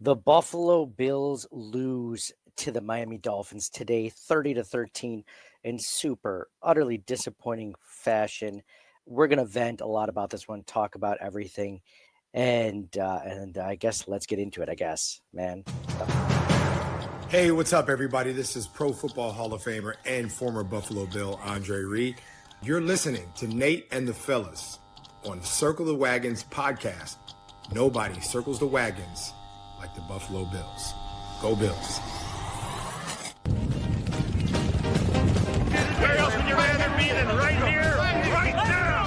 The Buffalo Bills lose to the Miami Dolphins today, 30-13, in super, utterly disappointing fashion. We're gonna vent a lot about this one, talk about everything, and I guess let's get into it. I guess, man. Hey, what's up, everybody? This is Pro Football Hall of Famer and former Buffalo Bill Andre Reed. You're listening to Nate and the Fellas on Circle the Wagons podcast. Nobody circles the wagons like the Buffalo Bills. Go Bills. Where else would you rather be than right here, right now?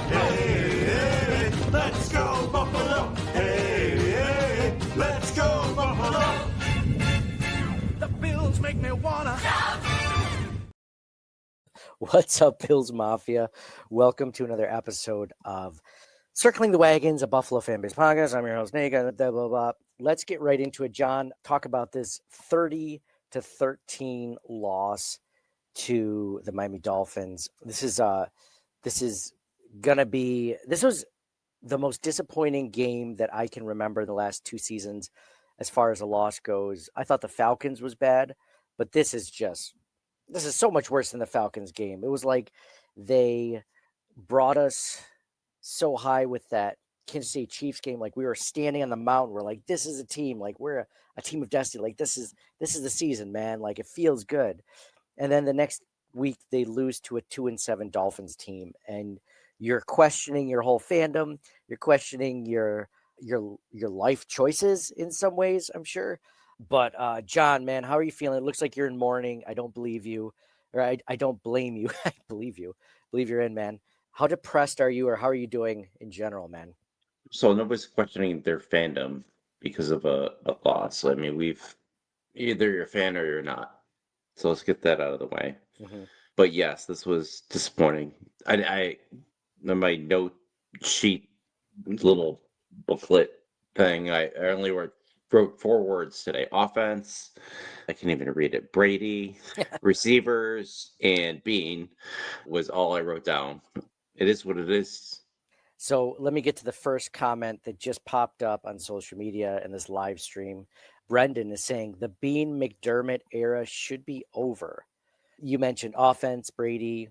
Hey, hey, let's go Buffalo. Hey, hey, let's go Buffalo. The Bills make me wanna. What's up, Bills Mafia? Welcome to another episode of Circling the Wagons, a Buffalo fan base podcast. I'm your host, Nate. Blah, blah, blah. Let's get right into it, John. Talk about this 30-13 loss to the Miami Dolphins. This was the most disappointing game that I can remember in the last two seasons as far as a loss goes. I thought the Falcons was bad, but this is so much worse than the Falcons game. It was like they brought us so high with that Kansas City Chiefs game. Like we were standing on the mountain. We're like, this is a team. Like we're a team of destiny. Like this is the season, man. Like it feels good. And then the next week they lose to a 2-7 Dolphins team, and you're questioning your whole fandom. You're questioning your life choices in some ways, I'm sure. But John, man, how are you feeling? It looks like you're in mourning. I don't believe you, or I don't blame you. I believe you. Believe you're in, man. How depressed are you, or how are you doing in general, man? So nobody's questioning their fandom because of a loss. I mean, we've either you're a fan or you're not. So let's get that out of the way. Mm-hmm. But yes, this was disappointing. I on my note sheet, little booklet thing, I only wrote 4 words today: offense. I can't even read it. Brady, receivers, and Beane was all I wrote down. It is what it is. So let me get to the first comment that just popped up on social media in this live stream. Brendan is saying the Beane McDermott era should be over. You mentioned offense, Brady,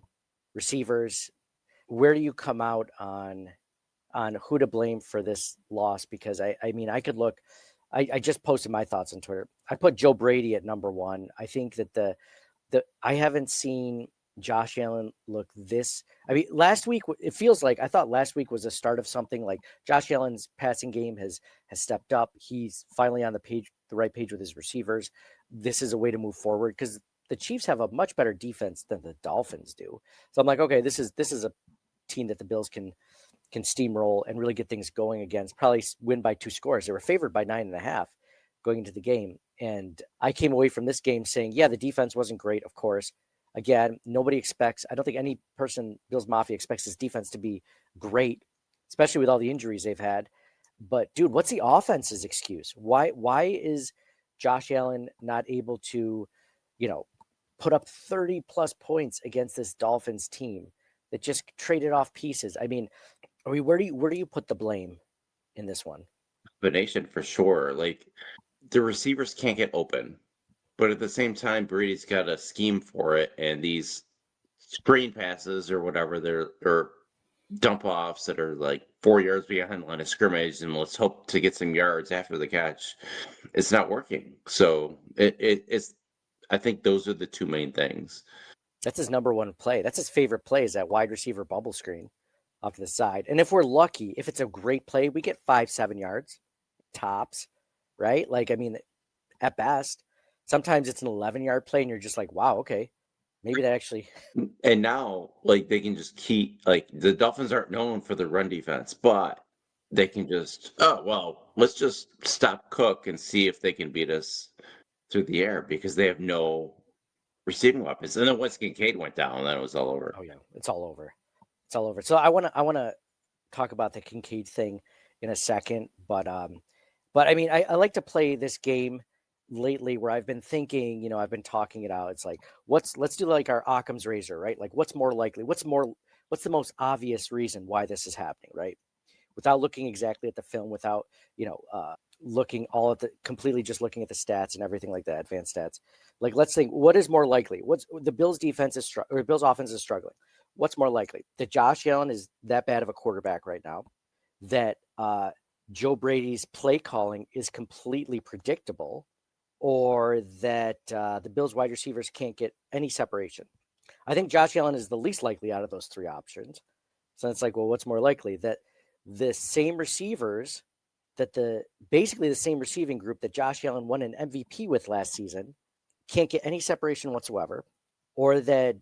receivers. Where do you come out on who to blame for this loss? Because I mean, I could look. I just posted my thoughts on Twitter. I put Joe Brady at number one. I think that I haven't seen Josh Allen look this. I mean, last week it feels like I thought last week was the start of something. Like Josh Allen's passing game has stepped up. He's finally on the right page with his receivers. This is a way to move forward because the Chiefs have a much better defense than the Dolphins do. So I'm like, okay, this is a team that the Bills can steamroll and really get things going against. Probably win by 2 scores. They were favored by 9.5 going into the game. And I came away from this game saying, yeah, the defense wasn't great, of course. Again, nobody expects, I don't think any person, Bills Mafia, expects this defense to be great, especially with all the injuries they've had. But, dude, what's the offense's excuse? Why is Josh Allen not able to, put up 30-plus points against this Dolphins team that just traded off pieces? I mean, where do you put the blame in this one? Combination for sure. Like the receivers can't get open, but at the same time, Brady's got a scheme for it, and these screen passes or whatever or dump offs that are like 4 yards behind the line of scrimmage, and let's hope to get some yards after the catch. It's not working. So it's. I think those are the two main things. That's his number one play. That's his favorite play, is that wide receiver bubble screen off to the side. And if we're lucky, if it's a great play, we get 5-7 yards tops, right? Like, I mean, at best. Sometimes it's an 11-yard play and you're just like, wow, okay, maybe that actually. And now, like, they can just keep, like, the Dolphins aren't known for the run defense, but they can just, let's just stop Cook and see if they can beat us through the air because they have no receiving weapons. And then once Kincaid went down, then it was all over. Oh yeah, it's all over. It's all over. So I want to talk about the Kincaid thing in a second, but I mean, I like to play this game lately where I've been thinking, I've been talking it out. It's like, let's do like our Occam's razor, right? Like what's more likely? What's the most obvious reason why this is happening, right? Without looking exactly at the film, without, completely just looking at the stats and everything like that, advanced stats. Like, let's think, what is more likely? What's the Bills defense or Bills offense is struggling. What's more likely? That Josh Allen is that bad of a quarterback right now, that Joe Brady's play calling is completely predictable, or that the Bills wide receivers can't get any separation. I think Josh Allen is the least likely out of those three options. So it's like, well, what's more likely? That the same receivers, basically the same receiving group that Josh Allen won an MVP with last season can't get any separation whatsoever, or that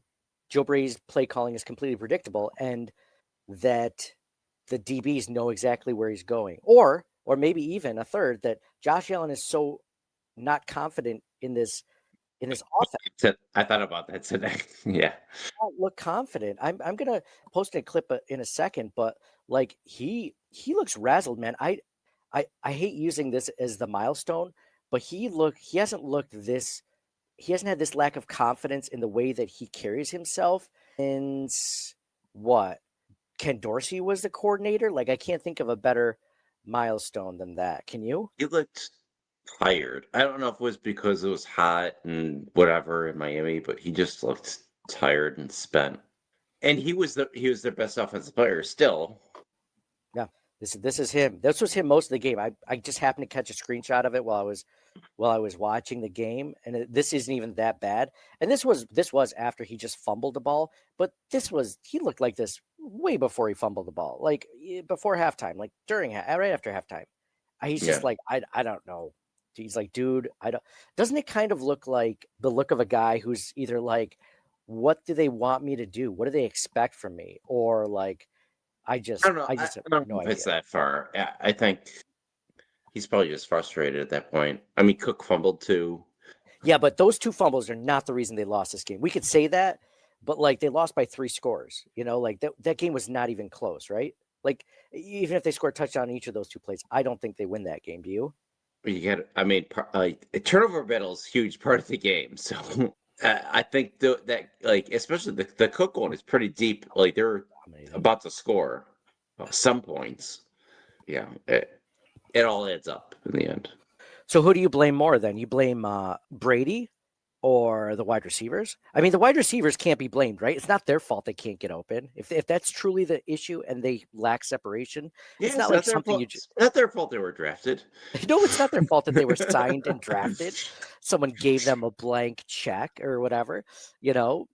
Joe Brady's play calling is completely predictable and that the DBs know exactly where he's going, or maybe even a third, that Josh Allen is so not confident in this offense. I thought about that today. Yeah. Don't look confident. I'm gonna post a clip in a second, but like he looks razzled, man. I hate using this as the milestone, but he hasn't had this lack of confidence in the way that he carries himself since what? Ken Dorsey was the coordinator. Like, I can't think of a better milestone than that. Can you? He looked tired. I don't know if it was because it was hot and whatever in Miami, but he just looked tired and spent. And he was their best offensive player still. Yeah, this is him. This was him most of the game. I just happened to catch a screenshot of it while I was watching the game, and this isn't even that bad. And this was after he just fumbled the ball, but he looked like this way before he fumbled the ball, like before halftime, like right after halftime. He's just like, I don't know. He's like, dude, doesn't it kind of look like the look of a guy who's either like, what do they want me to do? What do they expect from me? Or like, I don't know. I don't know if it's that far. I think he's probably just frustrated at that point. I mean, Cook fumbled too. Yeah, but those two fumbles are not the reason they lost this game. We could say that, but like they lost by 3 scores. Like that game was not even close, right? Like even if they scored a touchdown in each of those 2 plays, I don't think they win that game. Do you? A turnover battle is a huge part of the game. So I think that like especially the Cook one is pretty deep. Like they're about to score some points. Yeah, it all adds up in the end. So who do you blame more then? You blame Brady or the wide receivers? I mean, the wide receivers can't be blamed, right? It's not their fault they can't get open. If that's truly the issue and they lack separation, it's not like something It's not their fault they were drafted. No, it's not their fault that they were signed and drafted. Someone gave them a blank check or whatever, We're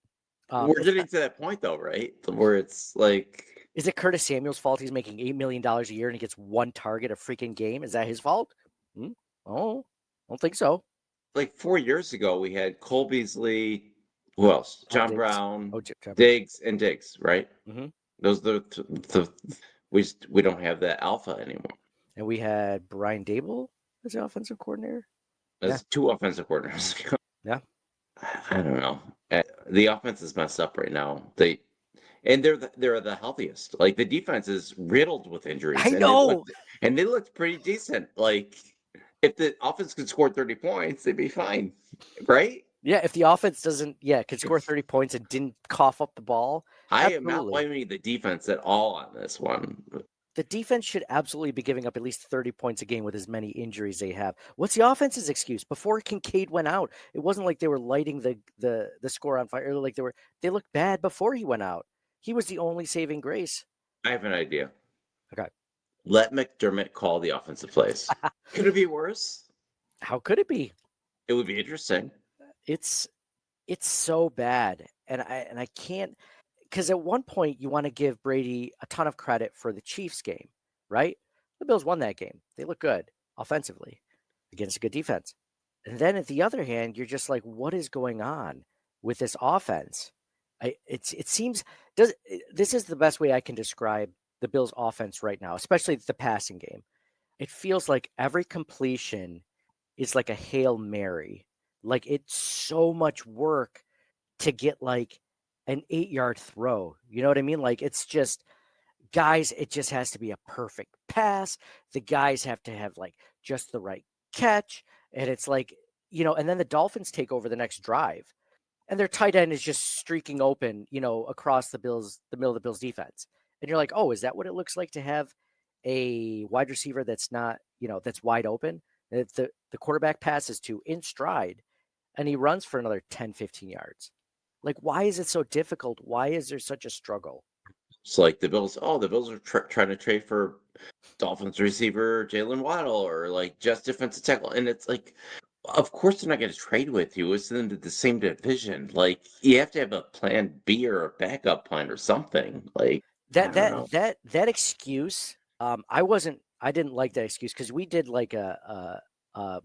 getting to that point though, right? Where it's like, is it Curtis Samuel's fault he's making $8 million a year and he gets 1 target a freaking game? Is that his fault? Oh, I don't think so. Like 4 years ago, we had Cole Beasley, who else? John Brown, Diggs, right? Mm-hmm. Those are we don't have that alpha anymore. And we had Brian Dable as the offensive coordinator. That's 2 offensive coordinators. Yeah. I don't know. The offense is messed up right now. They're the healthiest. Like the defense is riddled with injuries. I know. And they looked pretty decent. Like if the offense could score 30 points, they'd be fine, right? Yeah, if the offense could score 30 points and didn't cough up the ball. I am not blaming the defense at all on this one. The defense should absolutely be giving up at least 30 points a game with as many injuries they have. What's the offense's excuse? Before Kincaid went out, it wasn't like they were lighting the score on fire. Like they looked bad before he went out. He was the only saving grace. I have an idea. Okay. Let McDermott call the offensive plays. Could it be worse? How could it be? It would be interesting. It's so bad. And I can't, because at one point you want to give Brady a ton of credit for the Chiefs game, right? The Bills won that game. They look good offensively against a good defense. And then at the other hand, you're just like, what is going on with this offense? It seems this is the best way I can describe the Bills offense right now, especially the passing game. It feels like every completion is like a Hail Mary. Like it's so much work to get like an 8-yard throw. You know what I mean? Like it's just guys, it just has to be a perfect pass. The guys have to have like just the right catch. And it's like, and then the Dolphins take over the next drive. And their tight end is just streaking open, across the middle of the Bills defense. And you're like, oh, is that what it looks like to have a wide receiver that's not, that's wide open, that the quarterback passes to in stride, and he runs for another 10, 15 yards. Like, why is it so difficult? Why is there such a struggle? It's like the Bills. Oh, the Bills are trying to trade for Dolphins receiver Jalen Waddle or like just defensive tackle, and it's like, of course they're not going to trade with you. It's in the same division. Like you have to have a plan B or a backup plan or something. Like I That don't that know. that excuse, I didn't like that excuse because we did like a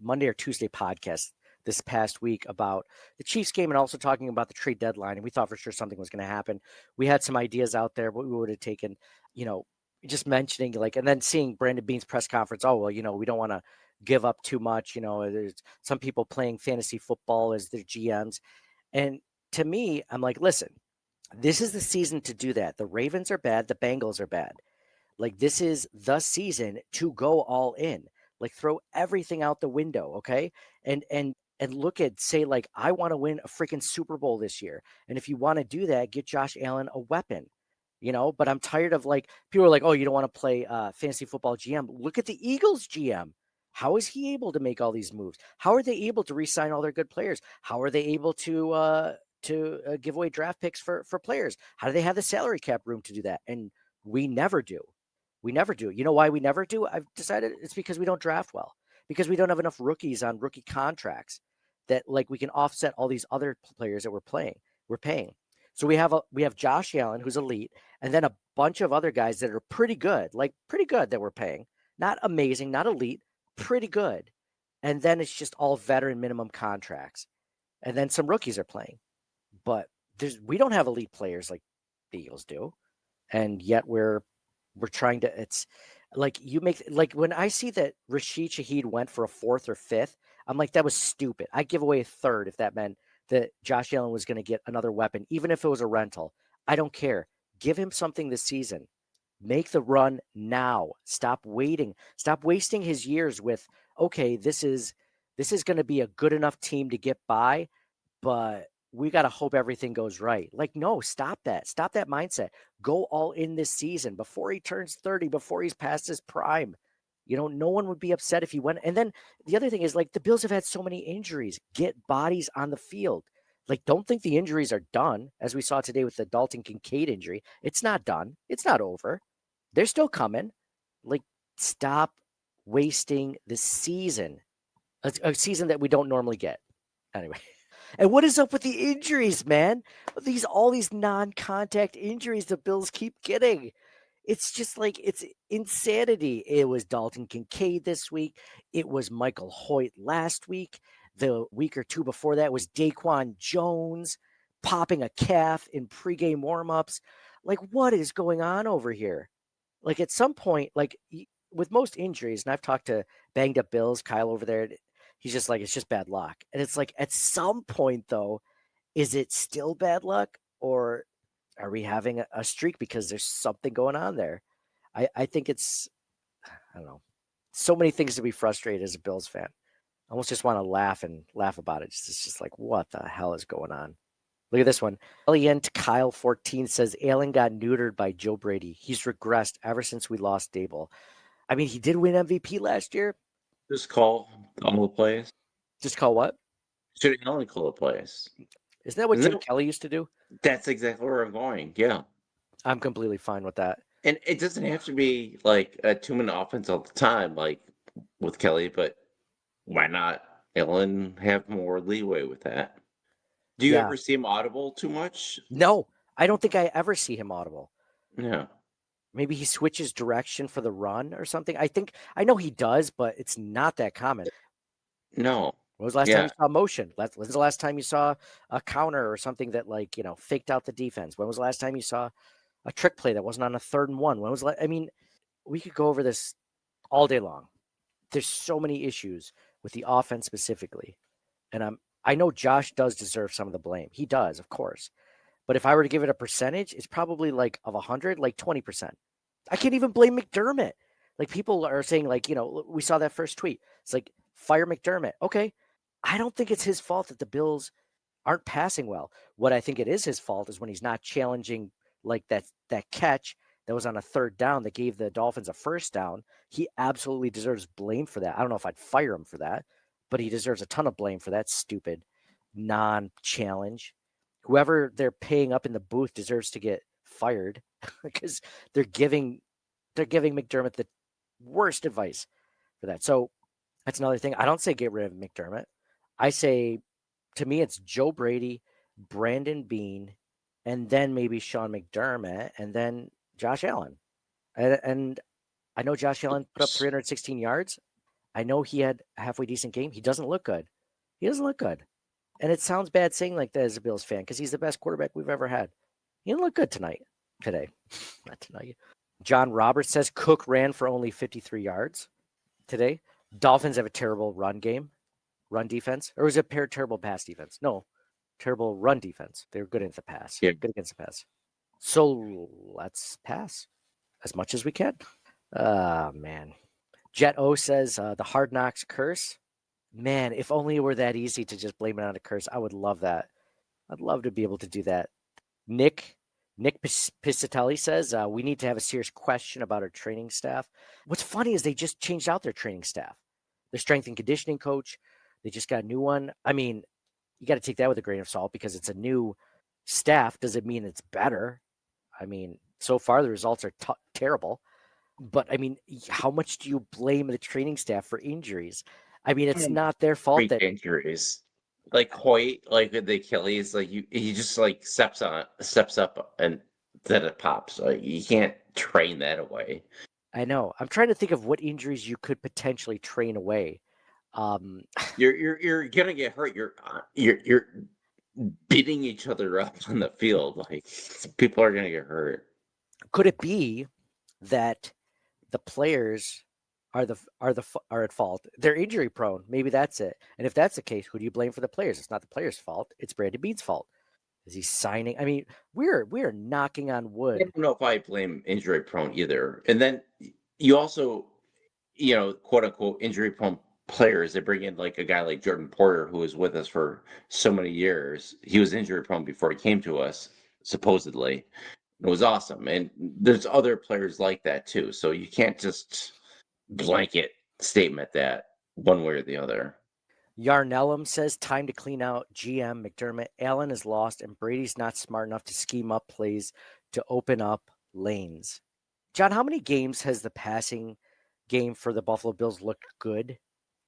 Monday or Tuesday podcast this past week about the Chiefs game and also talking about the trade deadline, and we thought for sure something was going to happen. We had some ideas out there, what we would have taken, you know, just mentioning like, and then seeing Brandon Beane's press conference. Oh well, we don't want to give up too much. There's some people playing fantasy football as their GMs, and to me, I'm like, listen, this is the season to do that. The Ravens are bad. The Bengals are bad. Like, this is the season to go all in. Like, throw everything out the window, okay? And look at, say, like, I want to win a freaking Super Bowl this year. And if you want to do that, get Josh Allen a weapon. But I'm tired of, like, people are like, oh, you don't want to play fantasy football GM. Look at the Eagles GM. How is he able to make all these moves? How are they able to re-sign all their good players? How are they able to give away draft picks for players? How do they have the salary cap room to do that? And we never do. We never do. You know why we never do? I've decided it's because we don't draft well, because we don't have enough rookies on rookie contracts that like we can offset all these other players that we're paying. So we have Josh Allen, who's elite, and then a bunch of other guys that are pretty good that we're paying. Not amazing, not elite, pretty good. And then it's just all veteran minimum contracts. And then some rookies are playing. But we don't have elite players like the Eagles do. And yet we're trying to, it's like like when I see that Rashid Shaheed went for a fourth or fifth, I'm like, that was stupid. I'd give away a third if that meant that Josh Allen was going to get another weapon, even if it was a rental. I don't care. Give him something this season. Make the run now. Stop waiting. Stop wasting his years with, okay, this is going to be a good enough team to get by, but we got to hope everything goes right. Like, no, stop that. Stop that mindset. Go all in this season before he turns 30, before he's past his prime. No one would be upset if he went. And then the other thing is, like, the Bills have had so many injuries. Get bodies on the field. Like, don't think the injuries are done, as we saw today with the Dalton Kincaid injury. It's not done. It's not over. They're still coming. Like, stop wasting the season, a season that we don't normally get. Anyway. And what is up with the injuries, man? All these non-contact injuries the Bills keep getting. It's just like, it's insanity. It was Dalton Kincaid this week. It was Michael Hoyt last week. The week or two before that was Daquan Jones popping a calf in pregame warmups. Like, what is going on over here? Like, at some point, like with most injuries, and I've talked to banged up Bills, Kyle over there, he's just like, it's just bad luck. And it's like, at some point, though, is it still bad luck, or are we having a streak because there's something going on there? I think it's, I don't know, so many things to be frustrated as a Bills fan. I almost just want to laugh about it. It's just like, what the hell is going on? Look at this one. Elient Kyle 14 says Allen got neutered by Joe Brady. He's regressed ever since we lost Dable. I mean, he did win MVP last year. Just call all the plays. Just call what? Should Allen call the plays? Isn't that what Isn't Jim Kelly used to do? That's exactly where I'm going. Yeah. I'm completely fine with that. And it doesn't have to be like a 2-minute offense all the time, like with Kelly, but why not Allen have more leeway with that? Do you ever see him audible too much? No, I don't think I ever see him audible. Yeah. Maybe he switches direction for the run or something. I know he does, but it's not that common. No. When was the last time you saw motion? When was the last time you saw a counter or something that, like, faked out the defense? When was the last time you saw a trick play that wasn't on a 3rd and 1? I mean, we could go over this all day long. There's so many issues with the offense specifically. And I know Josh does deserve some of the blame. He does, of course. But if I were to give it a percentage, it's probably like of 100, like 20%. I can't even blame McDermott. Like, people are saying, like, we saw that first tweet. It's like, fire McDermott. Okay. I don't think it's his fault that the Bills aren't passing well. What I think it is his fault is when he's not challenging, like, that catch that was on a third down that gave the Dolphins a first down. He absolutely deserves blame for that. I don't know if I'd fire him for that, but he deserves a ton of blame for that stupid non-challenge. Whoever they're paying up in the booth deserves to get fired because they're giving McDermott the worst advice for that. So that's another thing. I don't say get rid of McDermott. I say, to me, it's Joe Brady, Brandon Beane, and then maybe Sean McDermott, and then Josh Allen. And I know Josh Allen put up 316 yards. I know he had a halfway decent game. He doesn't look good. And it sounds bad saying like that as a Bills fan because he's the best quarterback we've ever had. He didn't look good today. Not tonight. John Roberts says Cook ran for only 53 yards today. Dolphins have a terrible run defense. Or was it terrible pass defense? No, terrible run defense. They were good against the pass. Yeah. Good against the pass. So let's pass as much as we can. Man. Jet O says the Hard Knocks curse. Man, if only it were that easy to just blame it on a curse. I would love that. I'd love to be able to do that. Nick Piscitelli says we need to have a serious question about our training staff. What's funny is they just changed out their training staff. Their strength and conditioning coach, they just got a new one. I mean, you got to take that with a grain of salt because it's a new staff. Does it mean it's better? I mean, so far the results are terrible. But I mean, how much do you blame the training staff for injuries? I mean, it's not their fault Freak that injuries. Like Hoyt, like with the Achilles, like he just like steps up and then it pops. Like you can't train that away. I know. I'm trying to think of what injuries you could potentially train away. You're gonna get hurt. You're beating each other up on the field. Like people are gonna get hurt. Could it be that the players are at fault? They're injury prone. Maybe that's it. And if that's the case, who do you blame for the players? It's not the players' fault. It's Brandon Beane's fault. Is he signing? I mean, we're knocking on I wood. don't know if I blame injury prone either. And then you also, quote unquote injury prone players. They bring in like a guy like Jordan Porter, who was with us for so many years. He was injury prone before he came to us, supposedly. It was awesome. And there's other players like that too. So you can't just blanket statement that one way or the other. Yarnellum says time to clean out GM McDermott. Allen is lost and Brady's not smart enough to scheme up plays to open up lanes. John, how many games has the passing game for the Buffalo Bills looked good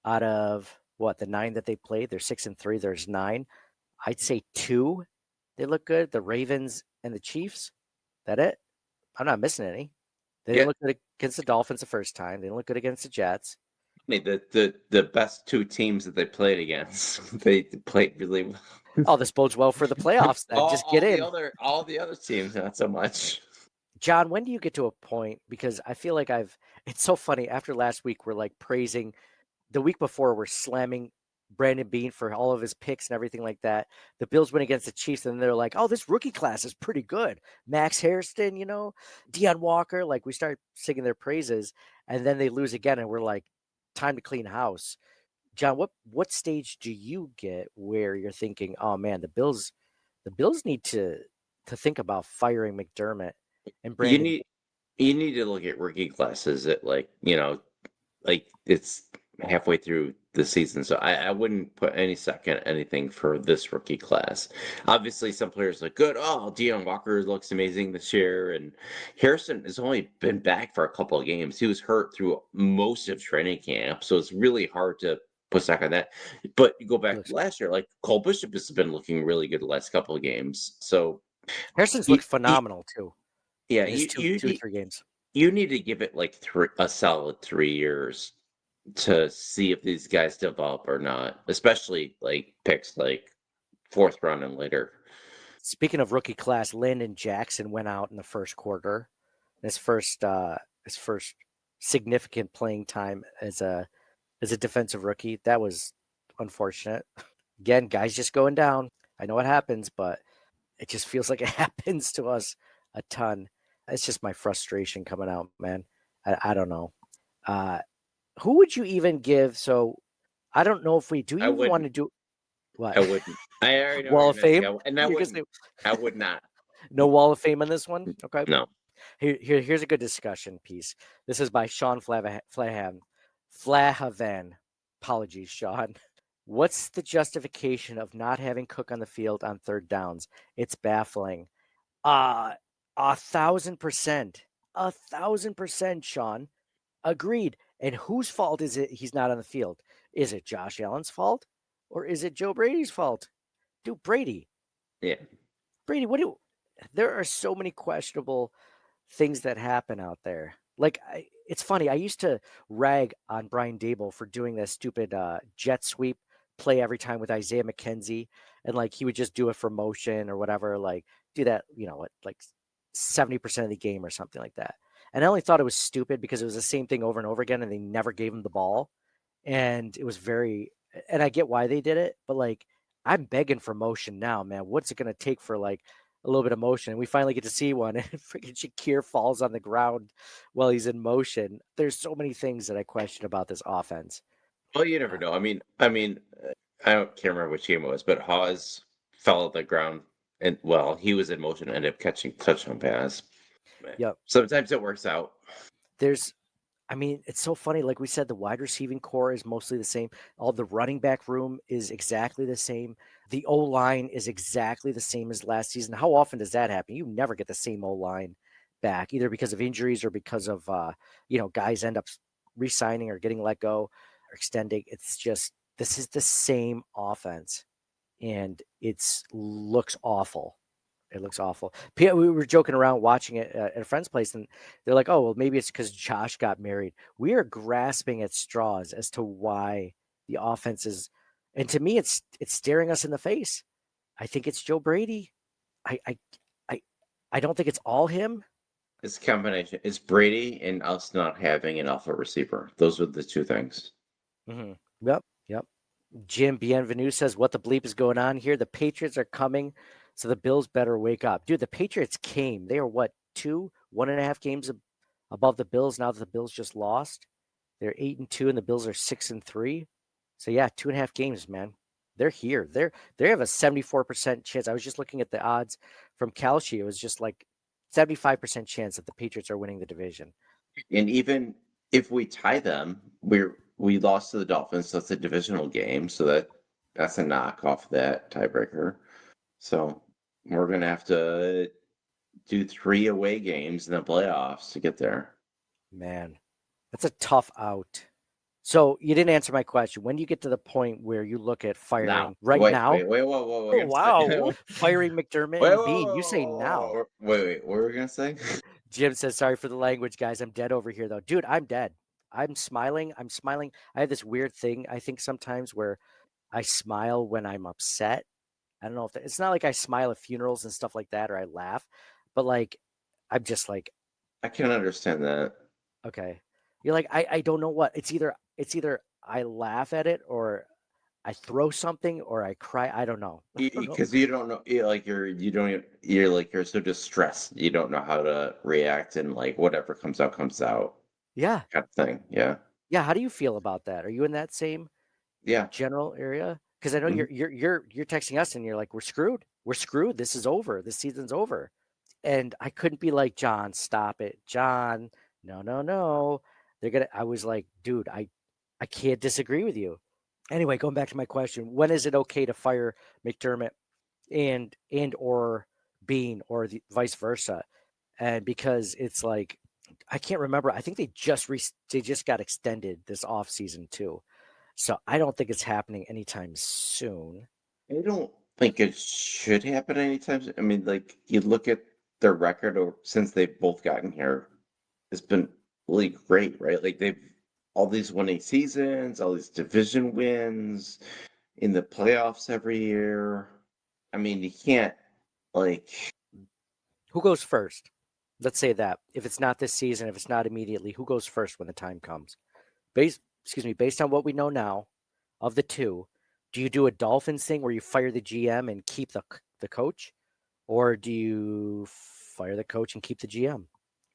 out of the 9 that they played? They're 6-3. There's 9. I'd say 2. They look good. The Ravens and the Chiefs. That it? I'm not missing any. They didn't look good against the Dolphins the first time. They didn't look good against the Jets. I mean, the best 2 teams that they played against, they played really well. Oh, this bodes well for the playoffs. Then just get in. All the other teams, not so much. John, when do you get to a point? Because I feel like it's so funny. After last week, we're like praising. The week before, we're slamming Brandon Beane for all of his picks and everything like that. The Bills win against the Chiefs, and they're like, oh, this rookie class is pretty good. Max Hairston, Deion Walker. Like, we start singing their praises, and then they lose again, and we're like, time to clean house. John, what stage do you get where you're thinking, oh man, the Bills need to think about firing McDermott and Brandon? You need to look at rookie classes at like it's halfway through the season. So I wouldn't put any second anything for this rookie class. Obviously some players look good. Oh, Deion Walker looks amazing this year. And Harrison has only been back for a couple of games. He was hurt through most of training camp. So it's really hard to put stock on that. But you go back to last year, like Cole Bishop has been looking really good the last couple of games. So Harrison's looked phenomenal too. Yeah, two or 3 games. You need to give it like a solid 3 years to see if these guys develop or not, especially like picks like 4th round and later. Speaking of rookie class, Landon Jackson went out in the first quarter. His first significant playing time as a defensive rookie. That was unfortunate. Again, guys just going down. I know it happens, but it just feels like it happens to us a ton. It's just my frustration coming out, man. I don't know. Who would you even give? So I don't know if we do. You want to do what? I wouldn't. I already know Wall of Fame. I would not. No Wall of Fame on this one. Okay. No. Here's a good discussion piece. This is by Sean Flahavan. Apologies, Sean. What's the justification of not having Cook on the field on third downs? It's baffling. 1,000%. 1,000%, Sean. Agreed. And whose fault is it he's not on the field? Is it Josh Allen's fault? Or is it Joe Brady's fault? Dude, Brady. Yeah. Brady, there are so many questionable things that happen out there. Like, it's funny. I used to rag on Brian Dable for doing that stupid jet sweep play every time with Isaiah McKenzie, and like he would just do it for motion or whatever. Like do that, like 70% of the game or something like that. And I only thought it was stupid because it was the same thing over and over again, and they never gave him the ball, and it was very. And I get why they did it, but like I'm begging for motion now, man. What's it going to take for like a little bit of motion? And we finally get to see one, and freaking Shakir falls on the ground while he's in motion. There's so many things that I question about this offense. Well, you never know. I can't remember which game it was, but Hawes fell at the ground, and well, he was in motion and ended up catching touchdown pass. Yep. Sometimes it works out. It's so funny. Like we said, the wide receiving core is mostly the same. All the running back room is exactly the same. The O line is exactly the same as last season. How often does that happen? You never get the same O line back, either because of injuries or because of guys end up re-signing or getting let go or extending. It's just this is the same offense, and it looks awful. It looks awful. We were joking around watching it at a friend's place, and they're like, "Oh, well, maybe it's because Josh got married." We are grasping at straws as to why the offense is, and to me, it's staring us in the face. I think it's Joe Brady. I don't think it's all him. It's a combination. It's Brady and us not having an alpha receiver. Those are the two things. Mm-hmm. Yep. Jim Bienvenu says, "What the bleep is going on here? The Patriots are coming. So the Bills better wake up." Dude, the Patriots came. They are what, 1.5 games above the Bills now that the Bills just lost? They're 8-2 and the Bills are 6-3. So yeah, 2.5 games, man. They're here. They have a 74% chance. I was just looking at the odds from Kalshi. It was just like 75% chance that the Patriots are winning the division. And even if we tie them, we lost to the Dolphins, so it's a divisional game. So that's a knock off that tiebreaker. So we're going to have to do 3 away games in the playoffs to get there. Man, that's a tough out. So you didn't answer my question. When do you get to the point where you look at firing now. right now? Wait, whoa. Oh, wow. Firing McDermott and Beane. You say now. Wait, what were we going to say? Jim says, "Sorry for the language, guys. I'm dead over here, though." Dude, I'm dead. I'm smiling. I have this weird thing, I think, sometimes where I smile when I'm upset. I don't know if it's not like I smile at funerals and stuff like that, or I laugh, but like, I'm just like, I can understand that. okay. You're like, I don't know what. It's either I laugh at it or I throw something or I cry. I don't know. Because you don't know, you're so distressed. You don't know how to react, and like whatever comes out. Yeah. Kind of thing. Yeah. Yeah. How do you feel about that? Are you in that same general area? Because I know you're texting us and you're like, we're screwed. This is over. This season's over. And I couldn't be like, John, stop it. John, no. I was like, dude, I can't disagree with you. Anyway, going back to my question, when is it okay to fire McDermott and or Beane or vice versa? And because it's like, I can't remember. I think they just got extended this offseason too. So I don't think it's happening anytime soon. I don't think it should happen anytime soon. I mean, like, you look at their record since they've both gotten here, it's been really great, right? Like, they've all these winning seasons, all these division wins in the playoffs every year. I mean, you can't, like... Who goes first? Let's say that. If it's not this season, if it's not immediately, who goes first when the time comes? Based on what we know now of the two, do you do a Dolphins thing where you fire the GM and keep the coach? Or do you fire the coach and keep the GM?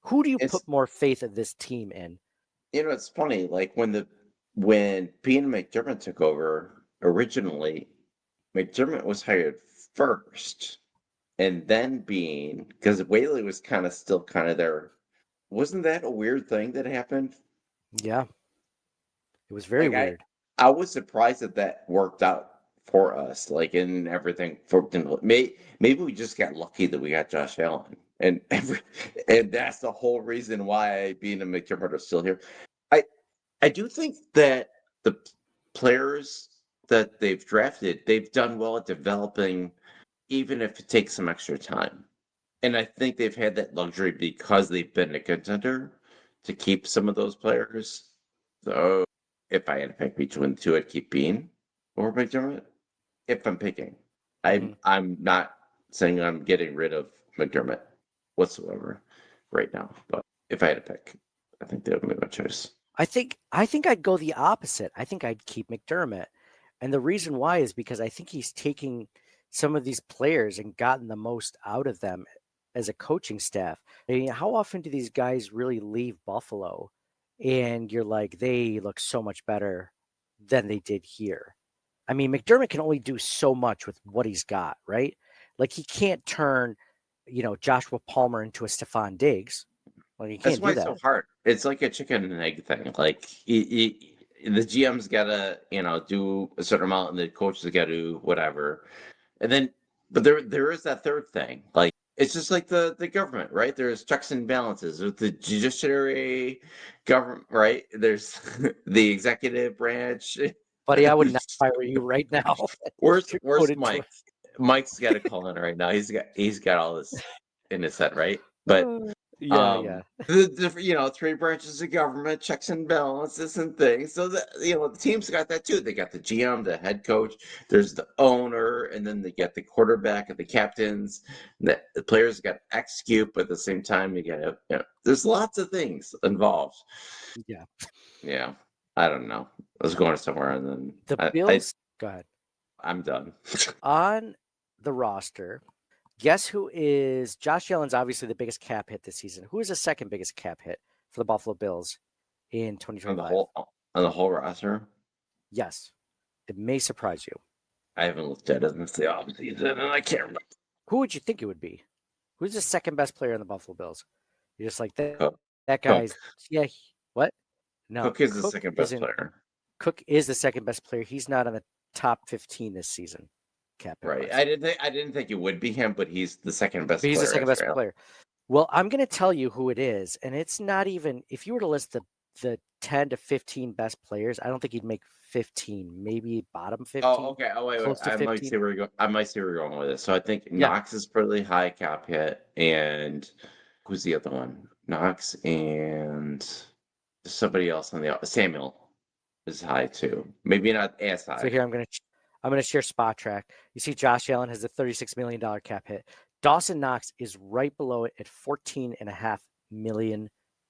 Who do you put more faith of this team in? It's funny, like when Beane and McDermott took over originally, McDermott was hired first. and then Beane, because Whaley was still kind of there. Wasn't that a weird thing that happened? Yeah, it was very Like weird. I was surprised that worked out for us, like in everything. Maybe we just got lucky that we got Josh Allen, and and that's the whole reason why Beane and McDermott are still here. I I do think that the players that they've drafted, they've done well at developing, even if it takes some extra time. And I think they've had that luxury because they've been a contender to keep some of those players. So if I had to pick between the two, I'd keep Bean or McDermott. If I'm picking, I'm not saying I'm getting rid of McDermott whatsoever right now. But if I had to pick, I think that would be my choice. I think I'd go the opposite. I think I'd keep McDermott. And the reason why is because I think he's taking some of these players and gotten the most out of them as a coaching staff. I mean, how often do these guys really leave Buffalo and you're like, they look so much better than they did here? I mean, McDermott can only do so much with what he's got, right? Like he can't turn, Joshua Palmer into a Stephon Diggs. Well, you That's can't why do it's so that. hard. It's like a chicken and egg thing. Like the GM's got to, do a certain amount, and the coach has got to do whatever. And then, but there is that third thing. Like it's just like the government, right? There's checks and balances. There's the judiciary government, right? There's the executive branch. Buddy, I would not fire you right now. Where's You're going where's into Mike? Mike's got to call in right now. He's got all this in his head, right? But yeah. the three branches of government, checks and balances and things. So the team's got that too. They got the GM, the head coach, there's the owner, and then they get the quarterback and the captains. The players got to execute, but at the same time, you got to, there's lots of things involved. Yeah. Yeah, I don't know. I was going somewhere, and then The Bills, go ahead. I'm done. On the roster, guess who is Josh Allen's obviously the biggest cap hit this season. Who is the second biggest cap hit for the Buffalo Bills in on 2025? The whole roster. Yes. It may surprise you. I haven't looked at it since the offseason, and I can't remember. Who would you think it would be? Who's the second best player in the Buffalo Bills? You're just like that. Cook. That guy's what? No, Cook is the second best player. Cook is the second best player. He's not on the top 15 this season. Right. I didn't think it would be him, but he's the second best player. He's the second best player. Well, I'm going to tell you who it is, and it's not even if you were to list the 10 to 15 best players, I don't think he'd make 15, maybe bottom 15. Oh, okay. Oh, wait. Close to 15. Might see where you're going with this. So I think Knox is pretty high cap hit, and who's the other one? Knox and somebody else on the Samuel is high too. Maybe not as high. So here I'm going to share Spot Track. You see, Josh Allen has a $36 million cap hit. Dawson Knox is right below it at $14.5 million.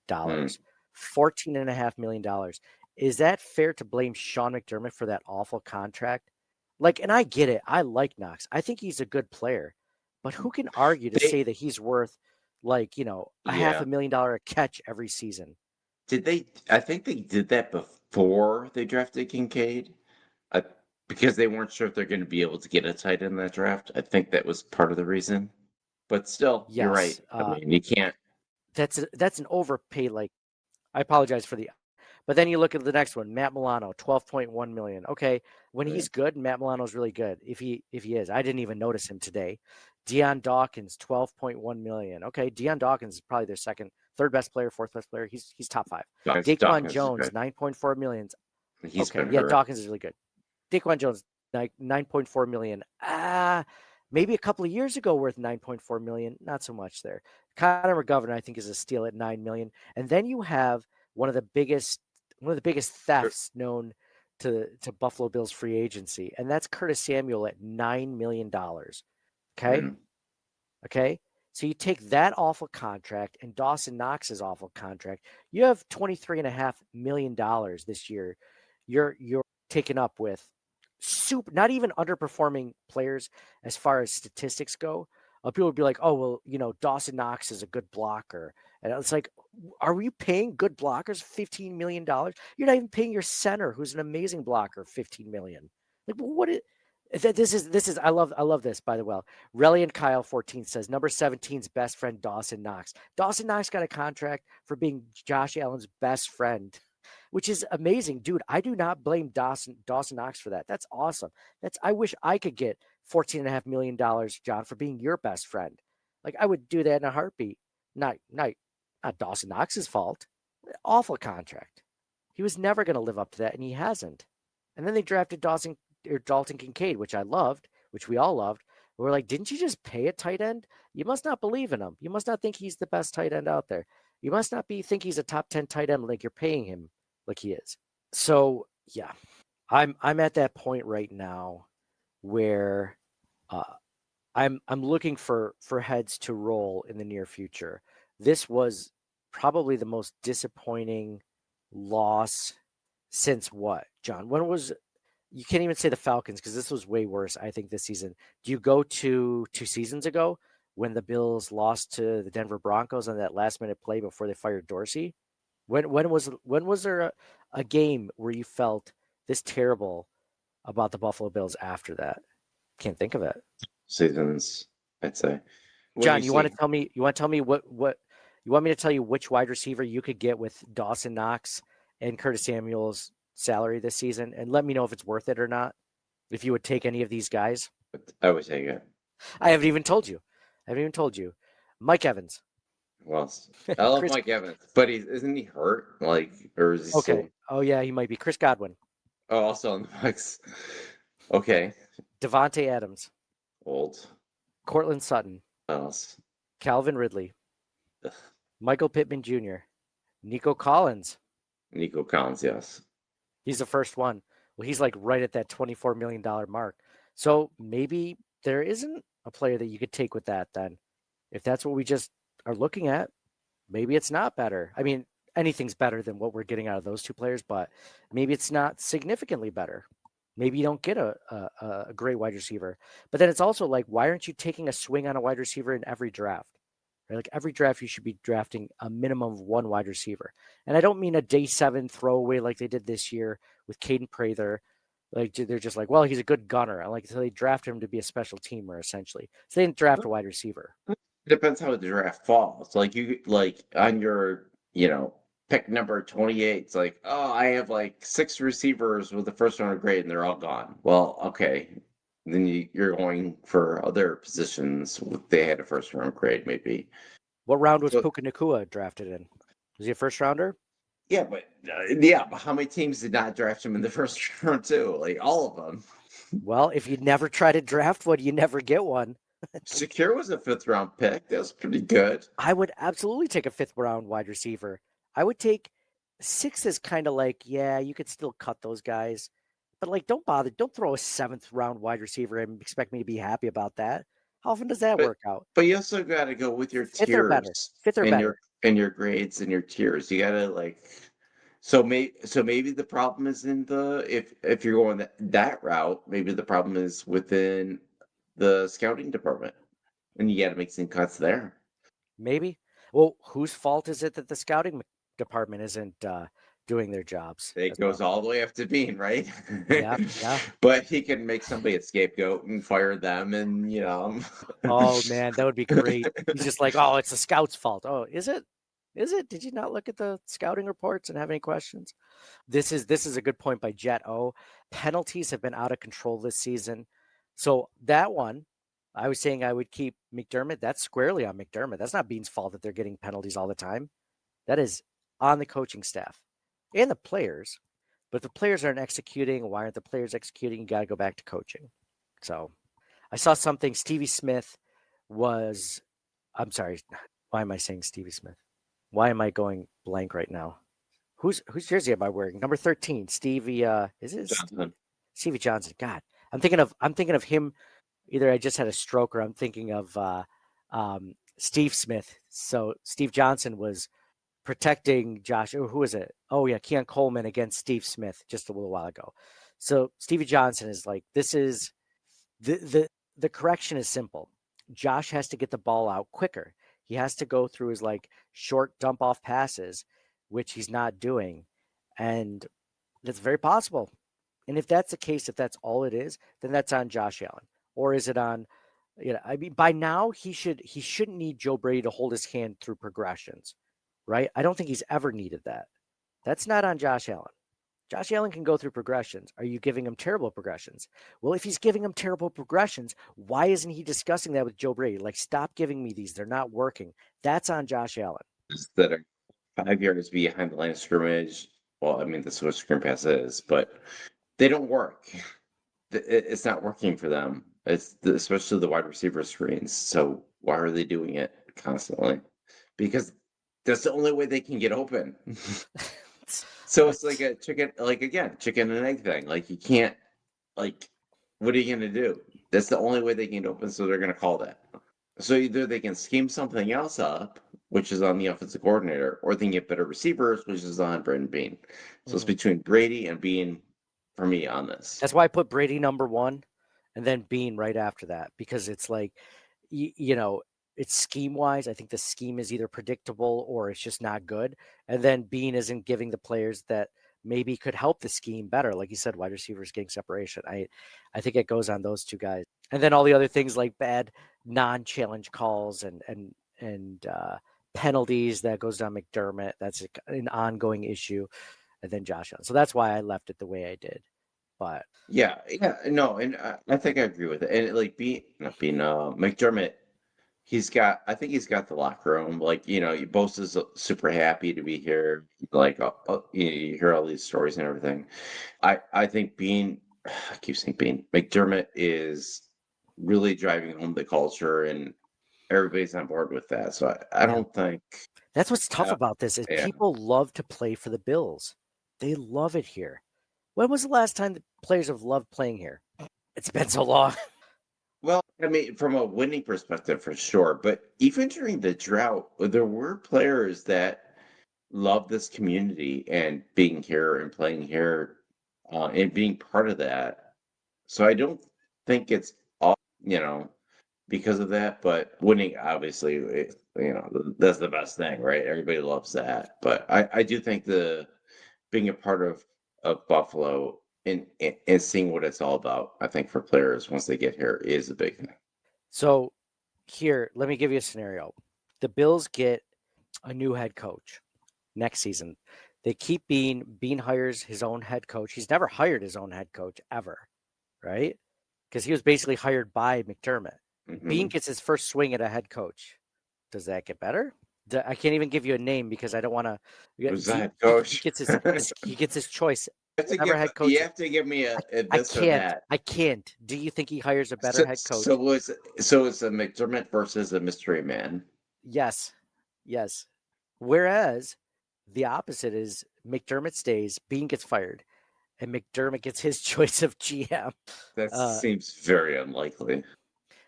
$14.5 million. Is that fair to blame Sean McDermott for that awful contract? Like, and I get it. I like Knox. I think he's a good player. But who can argue to say that he's worth like, a $500,000 a catch every season? I think they did that before they drafted Kincaid. Because they weren't sure if they're going to be able to get a tight end in that draft. I think that was part of the reason. But still, you're right. I mean, you can't. That's an overpay. Like, I apologize for but then you look at the next one, Matt Milano, $12.1 million. Okay, when he's good, Matt Milano's really good. If he is, I didn't even notice him today. Deion Dawkins, $12.1 million. Okay, Deion Dawkins is probably their third best player, fourth best player. He's top 5. Daquan Jones, $9.4 million. Dawkins is really good. Daquan Jones, $9.4 million. Maybe a couple of years ago worth $9.4 million. Not so much there. Connor McGovern, I think, is a steal at $9 million. And then you have one of the biggest thefts known to Buffalo Bills free agency, and that's Curtis Samuel at $9 million. Okay? Okay? So you take that awful contract and Dawson Knox's awful contract. You have $23.5 million this year. You're taken up with not even underperforming players as far as statistics go. People would be like, oh, well, Dawson Knox is a good blocker. And it's like, are we paying good blockers $15 million? You're not even paying your center, who's an amazing blocker, $15 million. Like, This is I love this, by the way. Relly and Kyle 14 says number 17's best friend Dawson Knox. Dawson Knox got a contract for being Josh Allen's best friend, which is amazing, dude. I do not blame Dawson Knox for that. That's awesome. I wish I could get $14.5 million, John, for being your best friend. Like I would do that in a heartbeat. Not Dawson Knox's fault. Awful contract. He was never going to live up to that, and he hasn't. And then they drafted Dalton Kincaid, which I loved, which we all loved. We're like, didn't you just pay a tight end? You must not believe in him. You must not think he's the best tight end out there. You must not think he's a top 10 tight end like you're paying him like he is. So yeah, I'm at that point right now where I'm looking for heads to roll in the near future. This was probably the most disappointing loss since what, John? When was you can't even say the Falcons because this was way worse, I think, this season. Do you go to 2 seasons ago when the Bills lost to the Denver Broncos on that last minute play before they fired Dorsey? When was there a game where you felt this terrible about the Buffalo Bills after that? Can't think of it. Seasons, I'd say. John, you want to tell me what you want me to tell you which wide receiver you could get with Dawson Knox and Curtis Samuel's salary this season, and let me know if it's worth it or not. If you would take any of these guys. I would take it. I haven't even told you. Mike Evans. Well, I love Mike Evans, but isn't he hurt? Like, or is he okay? Still... Oh yeah, he might be. Chris Godwin. Oh, also on the Bucs. Okay. Devontae Adams. Old. Cortland Sutton. Else. Calvin Ridley. Ugh. Michael Pittman Jr. Nico Collins. Nico Collins, yes. He's the first one. Well, he's like right at that $24 million mark. So maybe there isn't a player that you could take with that then. If that's what we just are looking at, maybe it's not better. I mean, anything's better than what we're getting out of those two players, but maybe it's not significantly better. Maybe you don't get a great wide receiver. But then it's also like, why aren't you taking a swing on a wide receiver in every draft? Right? Like every draft, you should be drafting a minimum of one wide receiver. And I don't mean a day 7 throwaway like they did this year with Caden Prather. Like they're just like, well, he's a good gunner. And like so they drafted him to be a special teamer essentially. So they didn't draft a wide receiver. It depends how the draft falls. Like you on your, pick number 28. It's like, oh, I have like 6 receivers with the first round grade and they're all gone. Well, okay. Then you're going for other positions. They had a first round grade, maybe. What round was Puka Nacua drafted in? Was he a first rounder? Yeah, but how many teams did not draft him in the first round too? Like all of them. Well, if you never try to draft one, you never get one. Secure was a 5th round pick. That was pretty good. I would absolutely take a 5th round wide receiver. I would take 6 is kind of like, yeah, you could still cut those guys. But like, don't bother. Don't throw a 7th round wide receiver and expect me to be happy about that. How often does that work out? But you also got to go with your tiers. 5th or better. Your grades and your tiers. You got to so maybe the problem is in if you're going that route, maybe the problem is within the scouting department, and you got to make some cuts there. Maybe. Well, whose fault is it that the scouting department isn't doing their jobs? It goes all the way up to Beane, right? Yeah. But he can make somebody a scapegoat and fire them, and Oh man, that would be great. He's just like, oh, it's the scout's fault. Oh, is it? Is it? Did you not look at the scouting reports and have any questions? This is a good point by Jet O. Penalties have been out of control this season. So that one, I was saying I would keep McDermott. That's squarely on McDermott. That's not Beane's fault that they're getting penalties all the time. That is on the coaching staff and the players. But if the players aren't executing, why aren't the players executing? You got to go back to coaching. So I saw something. Stevie Smith was, I'm sorry. Why am I saying Stevie Smith? Why am I going blank right now? Whose jersey am I wearing? Number 13, Stevie. Is it Johnson. Stevie Johnson? God, I'm thinking of him. Either I just had a stroke, or I'm thinking of Steve Smith. So Steve Johnson was protecting Josh. Who is it? Oh yeah, Keon Coleman against Steve Smith just a little while ago. So Stevie Johnson is like, this is the correction is simple. Josh has to get the ball out quicker. He has to go through his short dump off passes, which he's not doing. And that's very possible. And if that's the case, if that's all it is, then that's on Josh Allen. Or is it on, I mean, by now he shouldn't need Joe Brady to hold his hand through progressions, right? I don't think he's ever needed that. That's not on Josh Allen. Josh Allen can go through progressions. Are you giving him terrible progressions? Well, if he's giving him terrible progressions, why isn't he discussing that with Joe Brady? Like, stop giving me these. They're not working. That's on Josh Allen. That are 5 yards behind the line of scrimmage. Well, I mean, that's what a screen pass is, but they don't work. It's not working for them. Especially the wide receiver screens. So why are they doing it constantly? Because that's the only way they can get open. So it's like a chicken, like again, chicken and egg thing. Like you can't, like, what are you gonna do? That's the only way they can get open, so they're gonna call that. So either they can scheme something else up, which is on the offensive coordinator, or they can get better receivers, which is on Brandon Beane. So it's between Brady and Beane for me on this. That's why I put Brady number 1 and then Beane right after that, because it's like, it's scheme wise. I think the scheme is either predictable or it's just not good. And then Beane isn't giving the players that maybe could help the scheme better. Like you said, wide receivers getting separation. I think it goes on those two guys. And then all the other things like bad non-challenge calls and penalties that goes down McDermott. That's an ongoing issue. And then Josh Allen. So that's why I left it the way I did. But no, and I think I agree with it. And like McDermott, I think he's got the locker room. Like, Bosa is super happy to be here. Like, you hear all these stories and everything. I think I keep saying McDermott is really driving home the culture, and everybody's on board with that. So I don't think that's what's tough about this is people love to play for the Bills. They love it here. When was the last time the players have loved playing here? It's been so long. Well, I mean, from a winning perspective, for sure. But even during the drought, there were players that loved this community and being here and playing here and being part of that. So I don't think it's all, because of that. But winning, obviously, that's the best thing, right? Everybody loves that. But I do think being a part of Buffalo and seeing what it's all about, I think for players once they get here is a big thing. So here, let me give you a scenario. The Bills get a new head coach next season. They keep Beane. Beane hires his own head coach. He's never hired his own head coach ever, right? Because he was basically hired by McDermott. Beane gets his first swing at a head coach. Does that get better? I can't even give you a name because I don't want to. Who's the head coach? He gets his choice. You have to give me a this or that. I can't. Do you think he hires a better head coach? So it's a McDermott versus a mystery man. Yes. Whereas the opposite is McDermott stays, Beane gets fired, and McDermott gets his choice of GM. That seems very unlikely.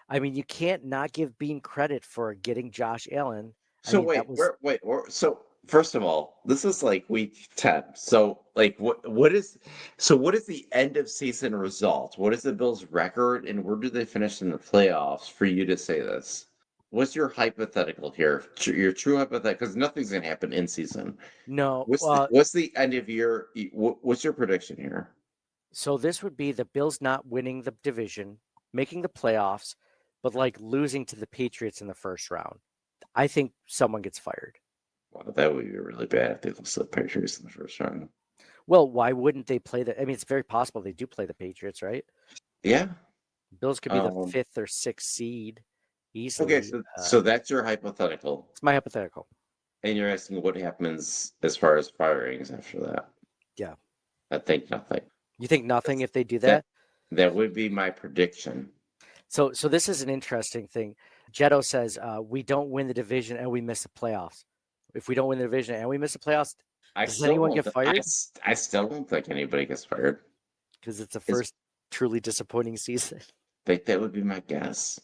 I mean, you can't not give Beane credit for getting Josh Allen. So so first of all, this is like week 10. So like what is the end of season result? What is the Bills' record and where do they finish in the playoffs for you to say this? What's your hypothetical here? Your true hypothetical, because nothing's gonna happen in season. No. What's the end of your what's your prediction here? So this would be the Bills not winning the division, making the playoffs, but like losing to the Patriots in the first round. I think someone gets fired. Well, that would be really bad if they lost the Patriots in the first round. Well, why wouldn't they play I mean, it's very possible they do play the Patriots, right? Yeah. Bills could be the 5th or 6th seed easily. Okay, so that's your hypothetical. It's my hypothetical. And you're asking what happens as far as firings after that. Yeah. I think nothing. You think nothing if they do that? That would be my prediction. So this is an interesting thing. Jetto says we don't win the division and we miss the playoffs. If we don't win the division and we miss the playoffs, does anyone get fired? I still don't think anybody gets fired. Because it's the first truly disappointing season. I think that would be my guess.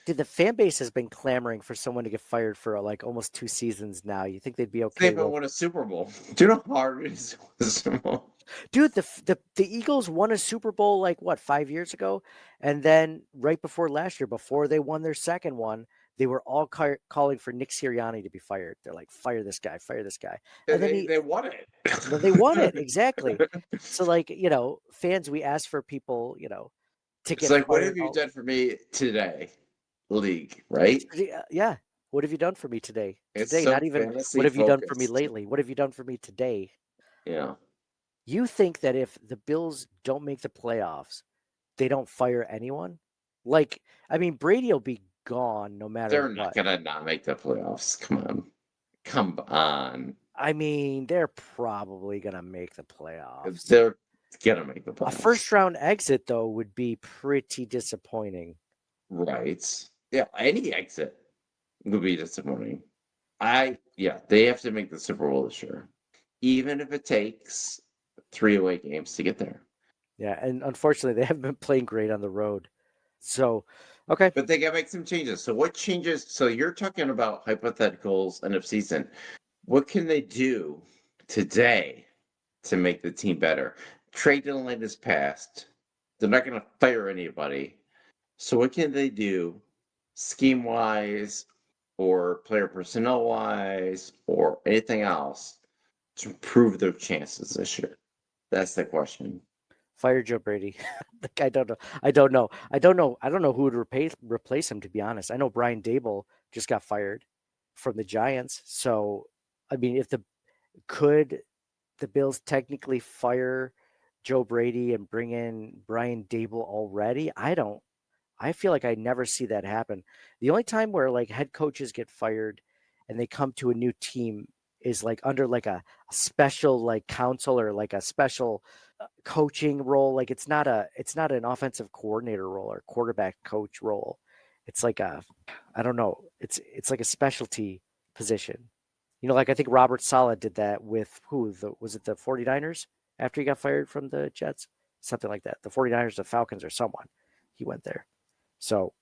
Dude, the fan base has been clamoring for someone to get fired for like almost 2 seasons now. You think they'd be okay? They haven't won a Super Bowl. Do you know how hard it is to win a Super Bowl? Dude, the Eagles won a Super Bowl like 5 years ago, and then right before last year, before they won their second one, they were all calling for Nick Sirianni to be fired. They're like, fire this guy, fire this guy. And And then they won it. they won it. Exactly. So like, fans, we ask for people, to It's get like, what fired. have you done for me today, league, right? Yeah. What have you done for me today? It's Today, so not even fantasy what have you done for me focused. lately? What have you done for me today? Yeah. You think that if the Bills don't make the playoffs, they don't fire anyone? Like, I mean, Brady will be gone no matter They're not what. gonna not make the playoffs. Come on. Come on. I mean, they're probably going to make the playoffs. They're gonna make the A playoffs. first round exit, though, would be pretty disappointing. Right. Yeah, any exit would be disappointing. They have to make the Super Bowl this year. Even if it takes 3 away games to get there. Yeah, and unfortunately, they haven't been playing great on the road. So, okay. But they gotta make some changes. So what changes? So you're talking about hypotheticals end of season. What can they do today to make the team better? Trade deadline is passed. They're not gonna fire anybody. So what can they do scheme wise or player personnel wise or anything else to improve their chances this year? That's the question. Fire Joe Brady. Like, I don't know. I don't know who would replace him, to be honest. I know Brian Dable just got fired from the Giants. So, I mean, could the Bills technically fire Joe Brady and bring in Brian Dable already? I feel like I never see that happen. The only time where like head coaches get fired and they come to a new team is like under like a special like counsel or like a special coaching role. Like it's not an offensive coordinator role or quarterback coach role. It's like I don't know. It's like a specialty position. Like I think Robert Saleh did that with was it the 49ers after he got fired from the Jets? Something like that. The 49ers, the Falcons, or someone. He went there. So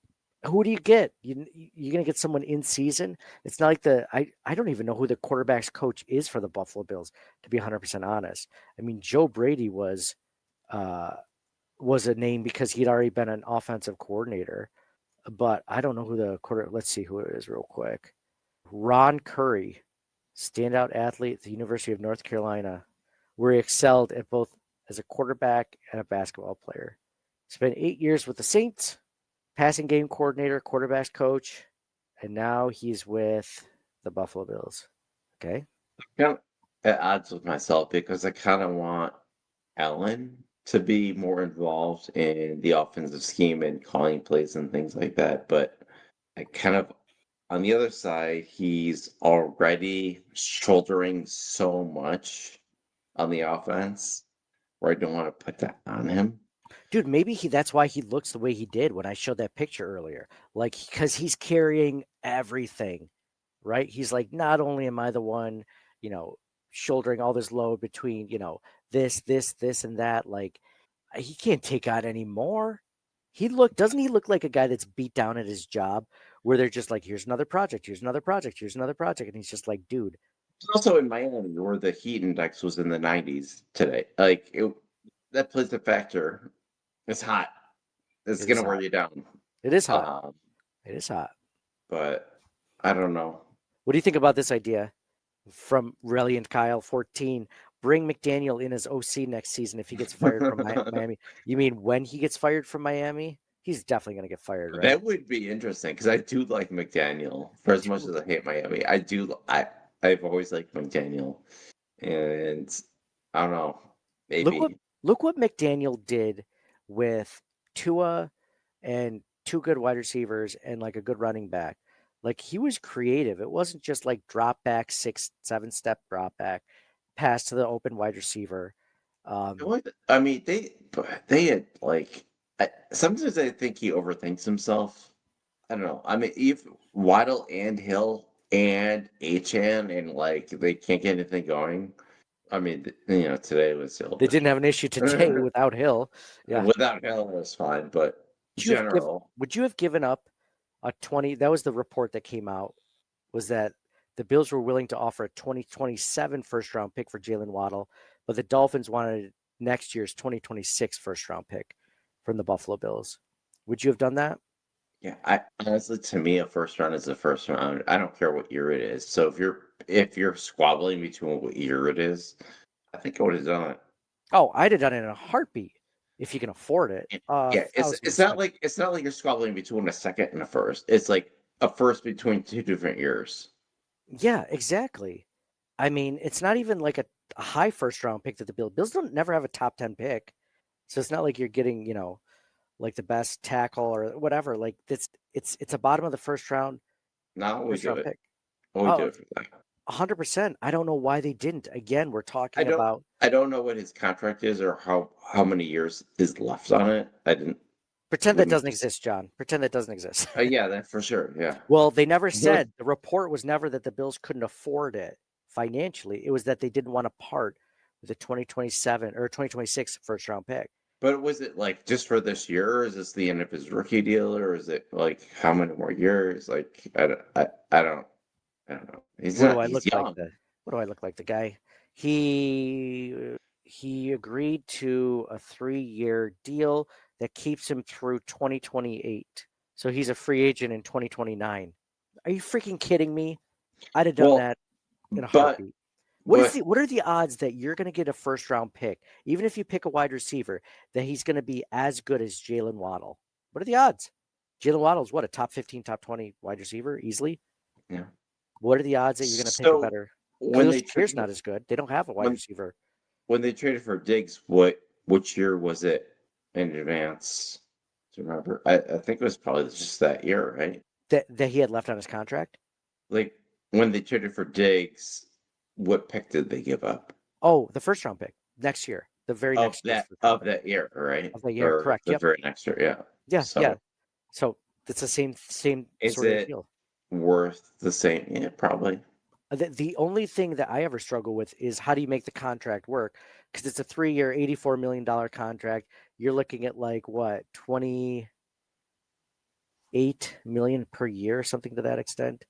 who do you get? You're going to get someone in season? It's not like I don't even know who the quarterback's coach is for the Buffalo Bills, to be 100% honest. I mean, Joe Brady was a name because he'd already been an offensive coordinator, but I don't know who let's see who it is real quick. Ron Curry, standout athlete at the University of North Carolina, where he excelled at both as a quarterback and a basketball player. Spent 8 years with the Saints, passing game coordinator, quarterbacks coach, and now he's with the Buffalo Bills. Okay. I'm kind of at odds with myself because I kind of want Allen to be more involved in the offensive scheme and calling plays and things like that. But I kind of, on the other side, he's already shouldering so much on the offense where I don't want to put that on him. Dude, maybe that's why he looks the way he did when I showed that picture earlier. Like, because he's carrying everything, right? He's like, not only am I the one, shouldering all this load between, this, and that. Like, he can't take on any more. Doesn't he look like a guy that's beat down at his job where they're just like, here's another project, here's another project, here's another project. And he's just like, dude. It's also in Miami where the heat index was in the 90s today. Like, that plays a factor. It's hot. It's going to wear you down. It is hot. It is hot. But I don't know. What do you think about this idea from Reliant Kyle 14? Bring McDaniel in as OC next season if he gets fired from Miami. You mean when he gets fired from Miami? He's definitely going to get fired, right? That would be interesting because I do like McDaniel for as much as I hate Miami. I've always liked McDaniel, and I don't know. Maybe look what McDaniel did with Tua and two good wide receivers and like a good running back. Like he was creative. It wasn't just like drop back, 6-7 step drop back, pass to the open wide receiver. I mean, they had like sometimes I think he overthinks himself. I don't know. I mean, if Waddle and Hill and Achan and like they can't get anything going. I mean, today was Hill. They didn't have an issue today without Hill. Yeah, without Hill it was fine, but would you have given up a 20? That was the report that came out. Was that the Bills were willing to offer a 2027 first round pick for Jalen Waddle, but the Dolphins wanted next year's 2026 first round pick from the Buffalo Bills. Would you have done that? Yeah, I honestly, to me, a first round is a first round. I don't care what year it is. So if you're squabbling between what year it is, I think I would have done it. Oh, I'd have done it in a heartbeat if you can afford it. Yeah, it's 1,000%. it's not like you're squabbling between a second and a first. It's like a first between two different years. Yeah, exactly. I mean, it's not even like a high first round pick that the Bills don't never have a top 10 pick. So it's not like you're getting, like the best tackle or whatever. Like it's a bottom of the first round Now we first do round it. pick. We do Oh, it for that. 100%. I don't know why they didn't. Again, we're I talking don't about I don't know what his contract is or how many years is left on it. I didn't. pretend Let that me doesn't just. exist, John. Pretend that doesn't exist. Yeah, that for sure. Yeah. Well, they never But said the report was never that the Bills couldn't afford it financially. It was that they didn't want to part with the 2027 or 2026 first round pick. but was it like just for this year, or is this the end of his rookie deal, or is it like how many more years? Like I don't know. He's What do not. I He's look like? young. What do I look like? The guy. He agreed to a 3-year deal that keeps him through 2028. So he's a free agent in 2029. Are you freaking kidding me? I'd have done Well, that in a but heartbeat. but What are the odds that you're going to get a first round pick, even if you pick a wide receiver, that he's going to be as good as Jalen Waddle? What are the odds? Jalen Waddle's what, a top 15, top 20 wide receiver easily? yeah. What are the odds that you're going to pick a So better? when Khalil they Shakir's traded not as good. They don't have a wide when receiver when they traded for Diggs, which year was it in advance? Do you remember? I think it was probably just that year, right? that he had left on his contract. Like when they traded for Diggs, what pick did they give up? Oh, the first round pick next year, the very Of next year's that first round of pick that year, right? of the year. Or Correct. the Yep. very next year, yeah. Yeah. Yeah. So So it's the same is sort of it deal. worth the same? Yeah, probably. The only thing that I ever struggle with is how do you make the contract work? Because it's a 3-year, $84 million contract. You're looking at like what, 28 million per year, or something to that extent.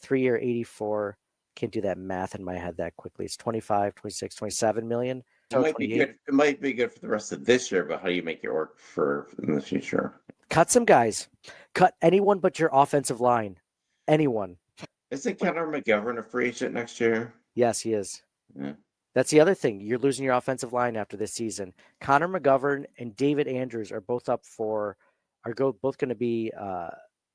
3-year, 84. Can't do that math in my head that quickly. It's 25, 26, 27 million. It So might be 28. good. It might be good for the rest of this year, but how do you make it work for in the future? Cut some guys. Cut anyone but your offensive line. Anyone. Isn't Like, Connor McGovern a free agent next year? yes, he is. Yeah. That's the other thing. You're losing your offensive line after this season. Connor McGovern and David Andrews are both both going to be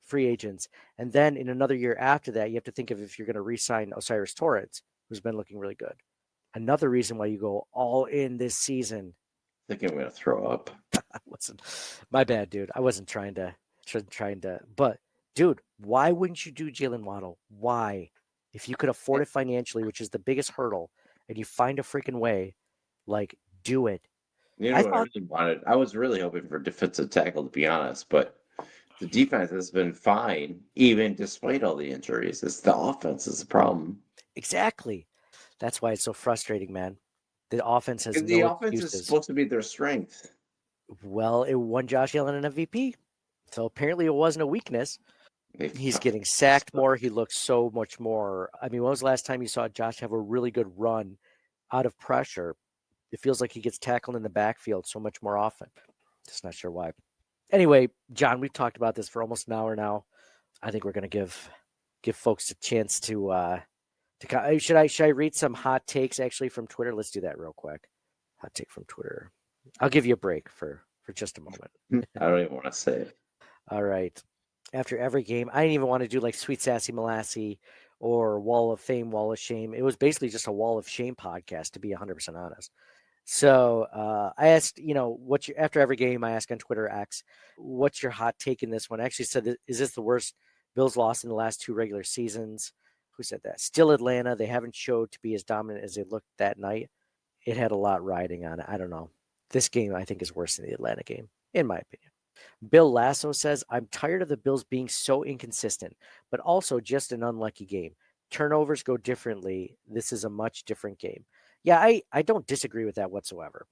free agents. And then in another year after that, you have to think of if you're going to re-sign Osiris Torrance, who's been looking really good. Another reason why you go all in this season. I think I'm gonna throw up. Listen, my bad, dude. I wasn't trying to, but dude, why wouldn't you do Jalen Waddle? Why? If you could afford it financially, which is the biggest hurdle, and you find a freaking way, like, do it. You I know what I thought really wanted? I was really hoping for defensive tackle, to be honest, but the defense has been fine, even despite all the injuries. It's the offense is the problem. exactly. That's why it's so frustrating, man. The offense has And the no offense is excuses. supposed to be their strength. Well, it won Josh Allen an MVP. So apparently it wasn't a weakness. They He's fucking getting sacked suck. more. He looks so much more. I mean, when was the last time you saw Josh have a really good run out of pressure? It feels like he gets tackled in the backfield so much more often. Just not sure why. Anyway, John, we've talked about this for almost an hour now. I think we're going to give folks a chance to should I read some hot takes actually from Twitter? Let's do that real quick. Hot take from Twitter. I'll give you a break for just a moment. I don't even want to say it. All right. After every game, I didn't even want to do like Sweet Sassy Molassy or Wall of Fame, Wall of Shame. It was basically just a Wall of Shame podcast, to be 100% honest. So I asked, after every game, I ask on Twitter X, what's your hot take in this one? I actually said, is this the worst Bills loss in the last 2 regular seasons? Who said that? Still Atlanta. They haven't showed to be as dominant as they looked that night. It had a lot riding on it. I don't know. This game, I think, is worse than the Atlanta game, in my opinion. Bill Lasso says, I'm tired of the Bills being so inconsistent, but also just an unlucky game. Turnovers go differently. This is a much different game. Yeah, I don't disagree with that whatsoever.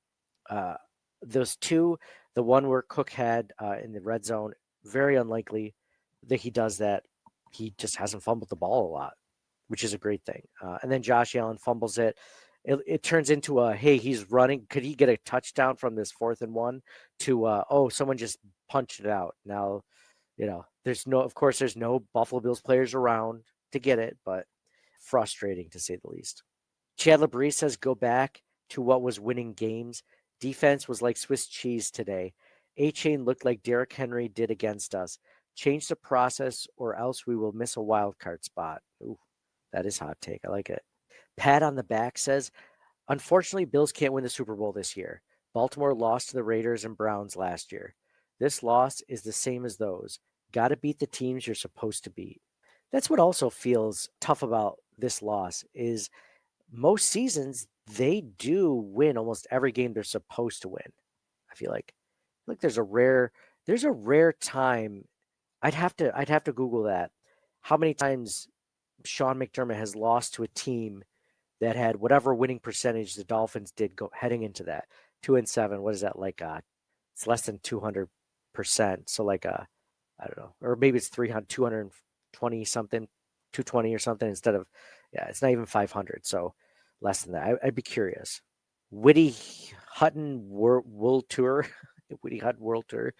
Uh, those two, the one where Cook had in the red zone, very unlikely that he does that. He just hasn't fumbled the ball a lot, which is a great thing. And then Josh Allen fumbles it. It turns into hey, he's running. Could he get a touchdown from this 4th and 1 to, someone just punched it out. Now there's no Buffalo Bills players around to get it, but frustrating to say the least. Chad LeBrie says, go back to what was winning games. Defense was like Swiss cheese today. A-Chain looked like Derrick Henry did against us. Change the process or else we will miss a wild card spot. Ooh, that is hot take. I like it. Pat on the back says, unfortunately, Bills can't win the Super Bowl this year. Baltimore lost to the Raiders and Browns last year. This loss is the same as those. Got to beat the teams you're supposed to beat. That's what also feels tough about this loss is most seasons they do win almost every game they're supposed to win. I feel like there's a rare time. I'd have to Google that. How many times Sean McDermott has lost to a team that had whatever winning percentage the Dolphins did go heading into that 2-7. What is that like? It's less than 200%. So like I don't know, or maybe it's 300, 220 something, 220 or something instead of, yeah, it's not even 500. So less than that. I'd be curious. Witty Hutton World Tour. Witty Hutton World Tour.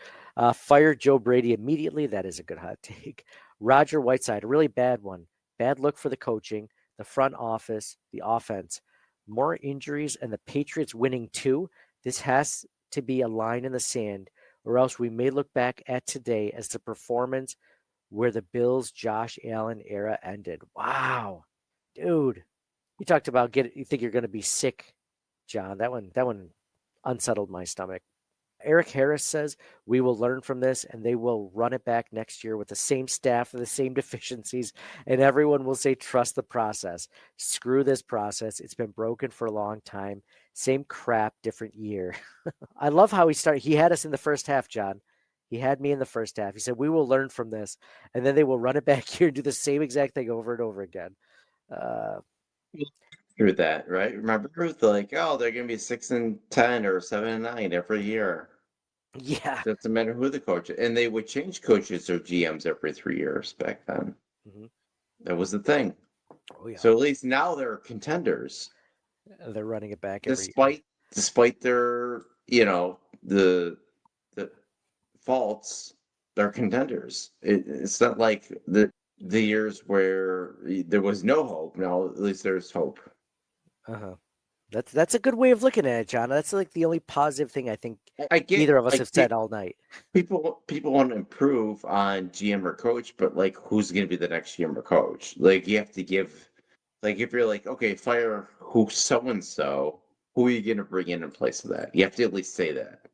Fire Joe Brady immediately. That is a good hot take. Roger Whiteside, a really bad one. Bad look for the coaching, the front office, the offense. More injuries and the Patriots winning too. This has to be a line in the sand, or else we may look back at today as the performance where the Bills' Josh Allen era ended. Wow, dude. You talked about you think you're going to be sick, John. That one unsettled my stomach. Eric Harris says we will learn from this and they will run it back next year with the same staff and the same deficiencies, and everyone will say trust the process. Screw this process. It's been broken for a long time. Same crap, different year. I love how he started. He had us in the first half, John. He had me in the first half. He said we will learn from this, and then they will run it back here and do the same exact thing over and over again. Through that, right? Remember, like, oh, they're going to be 6-10 or 7-9 every year. Yeah. Doesn't matter who the coach is. And they would change coaches or GMs every 3 years back then. Mm-hmm. That was the thing. Oh, yeah. So at least now they're contenders. They're running it back despite their, the faults, they're contenders. It's not like the years where there was no hope. Now at least there's hope. Uh-huh. That's a good way of looking at it, John. That's like the only positive thing I think either of us have said all night. People want to improve on GM or coach, but like, who's going to be the next GM or coach? Like, you have to give, like, if you're like, okay, fire who so and so, who are you going to bring in place of that? You have to at least say that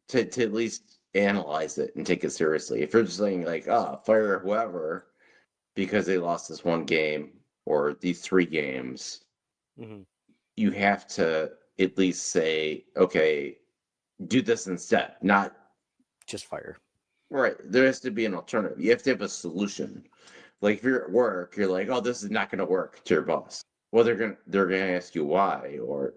to at least analyze it and take it seriously. If you're just saying like, fire whoever because they lost this one game or these 3 games. You have to at least say, okay, do this instead, not just fire. Right. There has to be an alternative. You have to have a solution. Like if you're at work, you're like, oh, this is not going to work to your boss. Well, they're gonna ask you why, or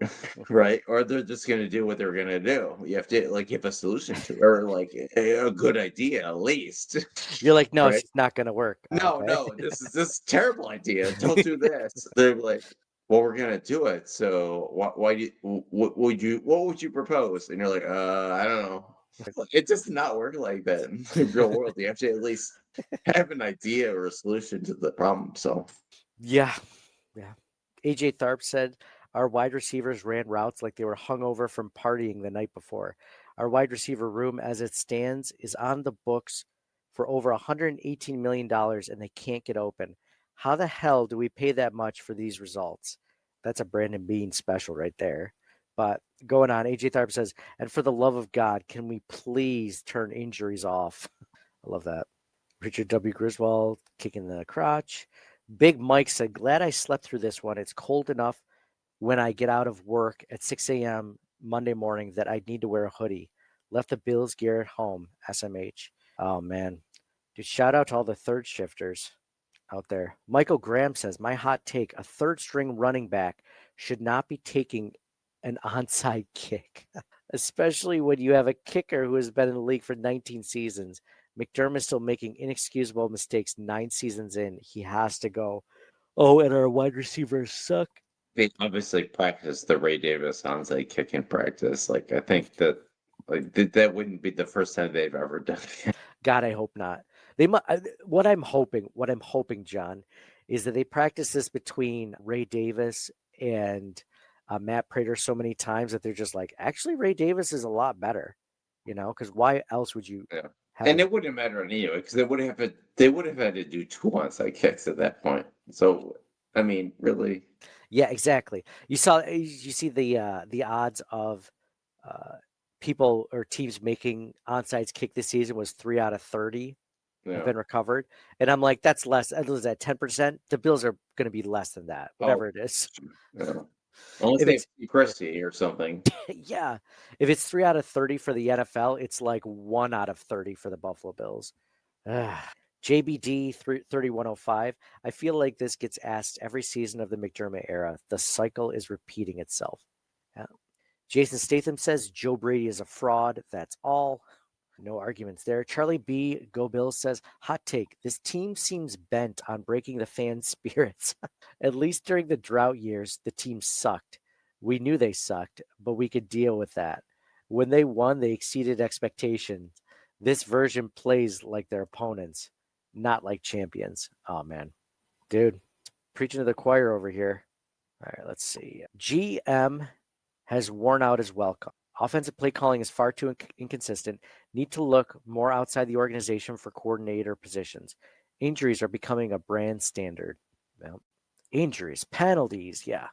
right, or they're just gonna do what they're gonna do. You have to like give a solution to, or like a good idea at least. You're like, no, right? It's not gonna work. No, okay. no, this is terrible idea. Don't do this. They're like, well, we're gonna do it. So why do what would you propose? And you're like, I don't know. It does not work like that in the real world. You have to at least have an idea or a solution to the problem. So yeah. AJ Tharp said our wide receivers ran routes like they were hungover from partying the night before. Our wide receiver room, as it stands, is on the books for over $118 million, and they can't get open. How the hell do we pay that much for these results? That's a Brandon Beane special right there. But going on, AJ Tharp says, and for the love of God, can we please turn injuries off? I love that. Richard W. Griswold kicking the crotch. Big Mike said, glad I slept through this one. It's cold enough when I get out of work at 6 a.m. Monday morning that I need to wear a hoodie. Left the Bills gear at home, SMH. Oh, man. Dude, shout out to all the third shifters out there. Michael Graham says, my hot take, a third string running back should not be taking an onside kick, especially when you have a kicker who has been in the league for 19 seasons. McDermott's still making inexcusable mistakes 9 seasons in. He has to go. Oh, and our wide receivers suck. They obviously practice the Ray Davis onside kick in practice. Like, I think that Like that wouldn't be the first time they've ever done it. God, I hope not. What I'm hoping, John, is that they practice this between Ray Davis and Matt Prater so many times that they're just like, actually, Ray Davis is a lot better, because why else would you Yeah. have And him? it wouldn't matter anyway, because they would have had to do 2 onside kicks at that point. So I mean, really, Yeah, exactly. You see the odds of uh, people or teams making onside kick this season was 3 out of 30 you have know. been recovered. And I'm like, that's less. Was that 10%? The Bills are going to be less than that, Oh, whatever it is. yeah. Unless If they have it's, Christie or something. yeah, if it's 3 out of 30 for the NFL, it's like 1 out of 30 for the Buffalo Bills. JBD 3105. I feel like this gets asked every season of the McDermott era. The cycle is repeating itself. Yeah. Jason Statham says Joe Brady is a fraud. That's all. No arguments there. Charlie B. Go Bills says, hot take. This team seems bent on breaking the fan spirits. At least during the drought years, the team sucked. We knew they sucked, but we could deal with that. When they won, they exceeded expectations. This version plays like their opponents, not like champions. Oh, man. Dude, preaching to the choir over here. All right, let's see. GM has worn out his welcome. Offensive play calling is far too inconsistent. Need to look more outside the organization for coordinator positions. Injuries are becoming a brand standard. Well, injuries, penalties, yeah.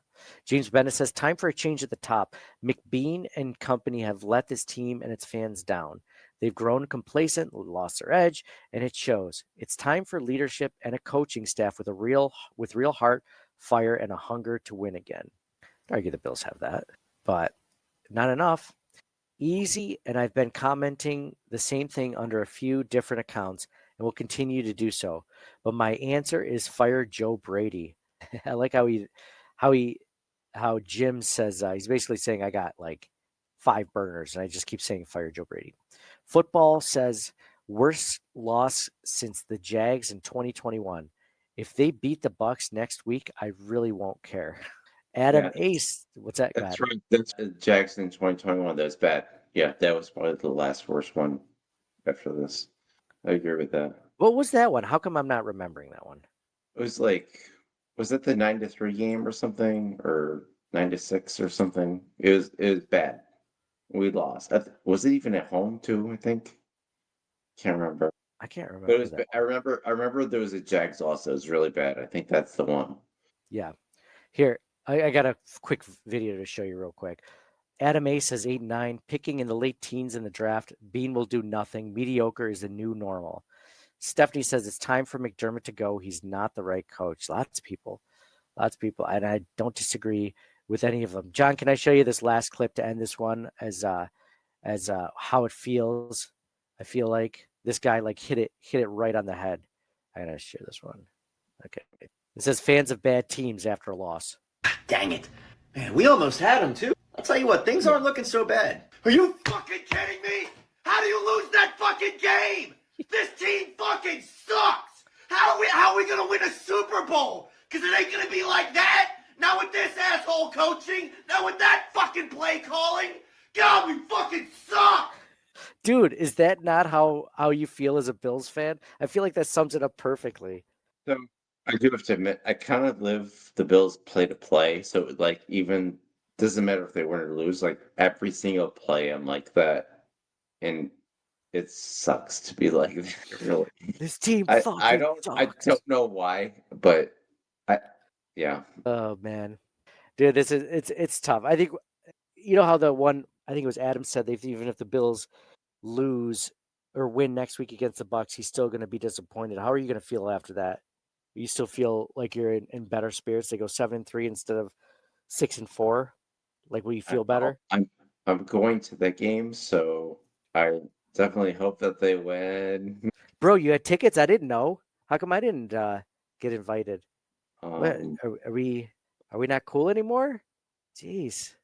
James Bennett says time for a change at the top. McBeane and company have let this team and its fans down. They've grown complacent, lost their edge, and it shows. It's time for leadership and a coaching staff with real heart, fire, and a hunger to win again. I'd argue the Bills have that, but not enough. Easy, and I've been commenting the same thing under a few different accounts and will continue to do so. But my answer is fire Joe Brady. I like how Jim says he's basically saying I got like 5 burners, and I just keep saying fire Joe Brady. Football says worst loss since the Jags in 2021. If they beat the Bucks next week, I really won't care. Adam Yeah, Ace, what's that? Go that's ahead. right. That's Jackson 2021. That's bad. Yeah, that was probably the last worst one after this. I agree with that. What was that one? How come I'm not remembering that one? It was like, was it the 9-3 game or something, or 9-6 or something? It was bad. We lost. Was it even at home too? I think. Can't remember. I can't But it remember was. that I one. remember. I remember there was a Jags loss that was really bad. I think that's the one. Yeah. Here, I got a quick video to show you real quick. Adam Ace says 8-9, picking in the late teens in the draft. Bean will do nothing. Mediocre is the new normal. Stephanie says it's time for McDermott to go. He's not the right coach. Lots of people, and I don't disagree with any of them. John, can I show you this last clip to end this one as how it feels? I feel like this guy like hit it right on the head. I gotta share this one. Okay. It says fans of bad teams after a loss. Dang it. Man, we almost had him, too. I'll tell you what, things aren't looking so bad. Are you fucking kidding me? How do you lose that fucking game? This team fucking sucks. How are we gonna win a Super Bowl? Cause it ain't gonna be like that. Not with this asshole coaching. Not with that fucking play calling. God, we fucking suck. Dude, is that not how you feel as a Bills fan? I feel like that sums it up perfectly. So I do have to admit, I kind of live the Bills play to play. So like, even doesn't matter if they win or lose. Like every single play, I'm like that, and it sucks to be like that. Really, This team I fucking I sucks. don't know why, but yeah. Oh man, dude, it's tough. I think you know how the one I think it was Adam said that even if the Bills lose or win next week against the Bucks, he's still going to be disappointed. How are you going to feel after that? You still feel like you're in better spirits? They go 7-3 instead of 6-4. Like, will you I feel don't know. better, I'm going to that game, so I definitely hope that they win. bro? You had tickets? I didn't know. How come I didn't get invited? What Um, are we? Are we not cool anymore? Jeez,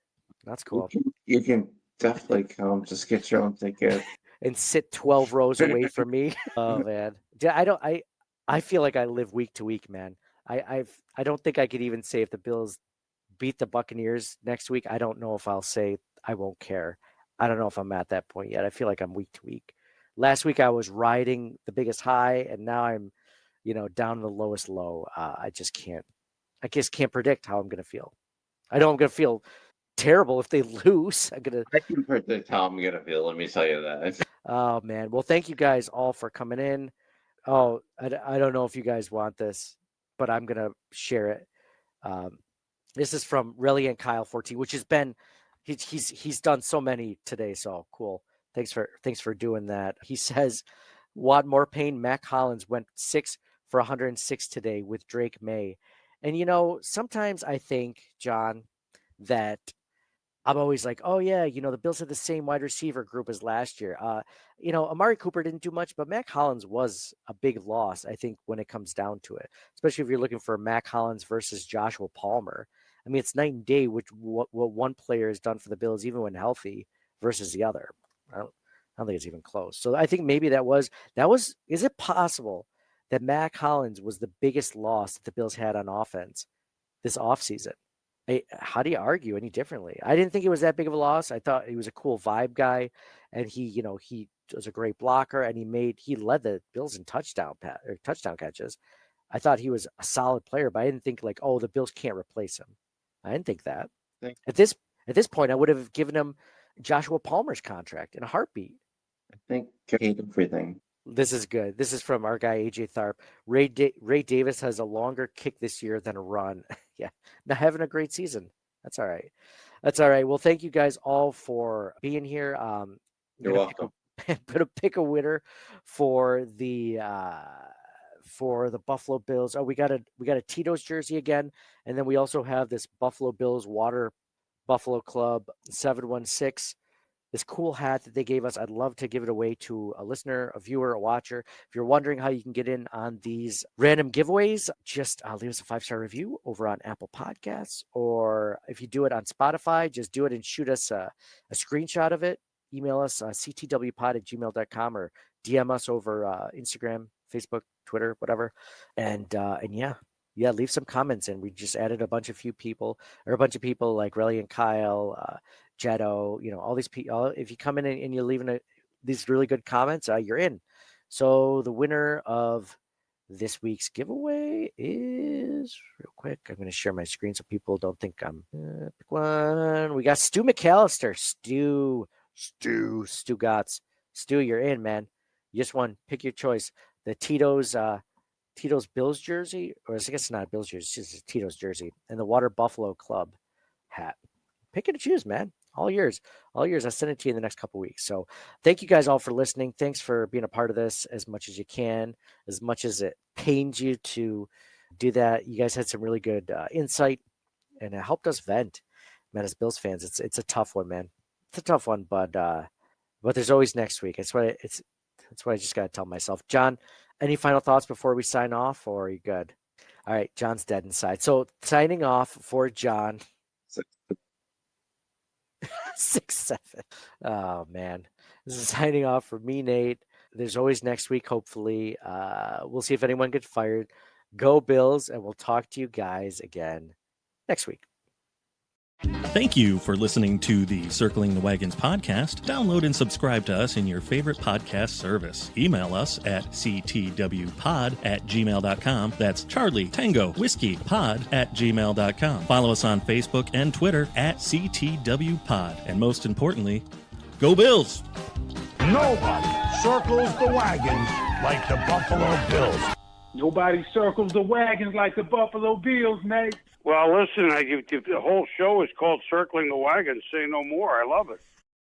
that's cool. you can definitely come. Just get your own ticket. And sit 12 rows away from me. Oh man, I don't. I feel like I live week to week, man. I don't think I could even say if the Bills beat the Buccaneers next week. I don't know if I'll say I won't care. I don't know if I'm at that point yet. I feel like I'm week to week. Last week I was riding the biggest high, and now I'm, down the lowest low. I just can't predict how I'm going to feel. I know I'm going to feel terrible if they lose. I can predict how I'm going to feel. Let me tell you that. Oh man. Well, thank you guys all for coming in. Oh, I don't know if you guys want this, but I'm going to share it. This is from Relly and Kyle 14, which has been, he's done so many today. So cool. Thanks for doing that. He says, want more pain. Mac Hollins went 6 for 106 today with Drake May. And, sometimes I think, John, that I'm always like, oh yeah, the Bills had the same wide receiver group as last year. Amari Cooper didn't do much, but Mac Hollins was a big loss, I think, when it comes down to it, especially if you're looking for Mac Hollins versus Joshua Palmer. I mean, it's night and day what one player has done for the Bills, even when healthy, versus the other. I don't think it's even close. So I think maybe that was, is it possible that Mac Hollins was the biggest loss that the Bills had on offense this offseason? How do you argue any differently? I didn't think it was that big of a loss. I thought he was a cool vibe guy, and he was a great blocker, and he led the Bills in touchdown catches. I thought he was a solid player, but I didn't think the Bills can't replace him. I didn't think that. At this point, I would have given him Joshua Palmer's contract in a heartbeat. I think I hate everything. This is good. This is from our guy, AJ Tharp. Ray Davis has a longer kick this year than a run. Yeah. Not having a great season. That's all right. Well, thank you guys all for being here. You're welcome. I'm going to pick a winner for the Buffalo Bills. Oh, we got a Tito's jersey again. And then we also have this Buffalo Bills Water Buffalo Club 716. This cool hat that they gave us. I'd love to give it away to a listener, a viewer, a watcher. If you're wondering how you can get in on these random giveaways, just leave us a 5-star review over on Apple Podcasts. Or if you do it on Spotify, just do it and shoot us a screenshot of it. Email us ctwpod@gmail.com or DM us over Instagram, Facebook, Twitter, whatever. And yeah, leave some comments. And we just added a bunch of people like Relly and Kyle, Jetto, all these people. If you come in and you're leaving these really good comments, you're in. So the winner of this week's giveaway is, real quick, I'm going to share my screen so people don't think I'm pick one. We got Stu McAllister. Stu Gotts. Stu, you're in, man. You just won. Pick your choice. The Tito's Bills jersey, or I guess it's not a Bills jersey, it's just a Tito's jersey, and the Water Buffalo Club hat. Pick it and choose, man. All yours. I'll send it to you in the next couple of weeks. So thank you guys all for listening. Thanks for being a part of this as much as you can, as much as it pains you to do that. You guys had some really good insight, and it helped us vent. Man, as Bills fans, it's a tough one, man. It's a tough one, but there's always next week. That's what I just got to tell myself. John, any final thoughts before we sign off, or are you good? All right, John's dead inside. So signing off for John. 6-7. Oh man, this is signing off for me, Nate. There's always next week. Hopefully, we'll see if anyone gets fired. Go Bills, and we'll talk to you guys again next week. Thank you for listening to the Circling the Wagons podcast. Download and subscribe to us in your favorite podcast service. Email us at ctwpod@gmail.com. That's Charlie Tango Whiskey Pod @gmail.com. Follow us on Facebook and Twitter @CTWPod. And most importantly, go Bills! Nobody circles the wagons like the Buffalo Bills. Nobody circles the wagons like the Buffalo Bills, Nate. Well, listen, the whole show is called Circling the Wagons. Say no more. I love it.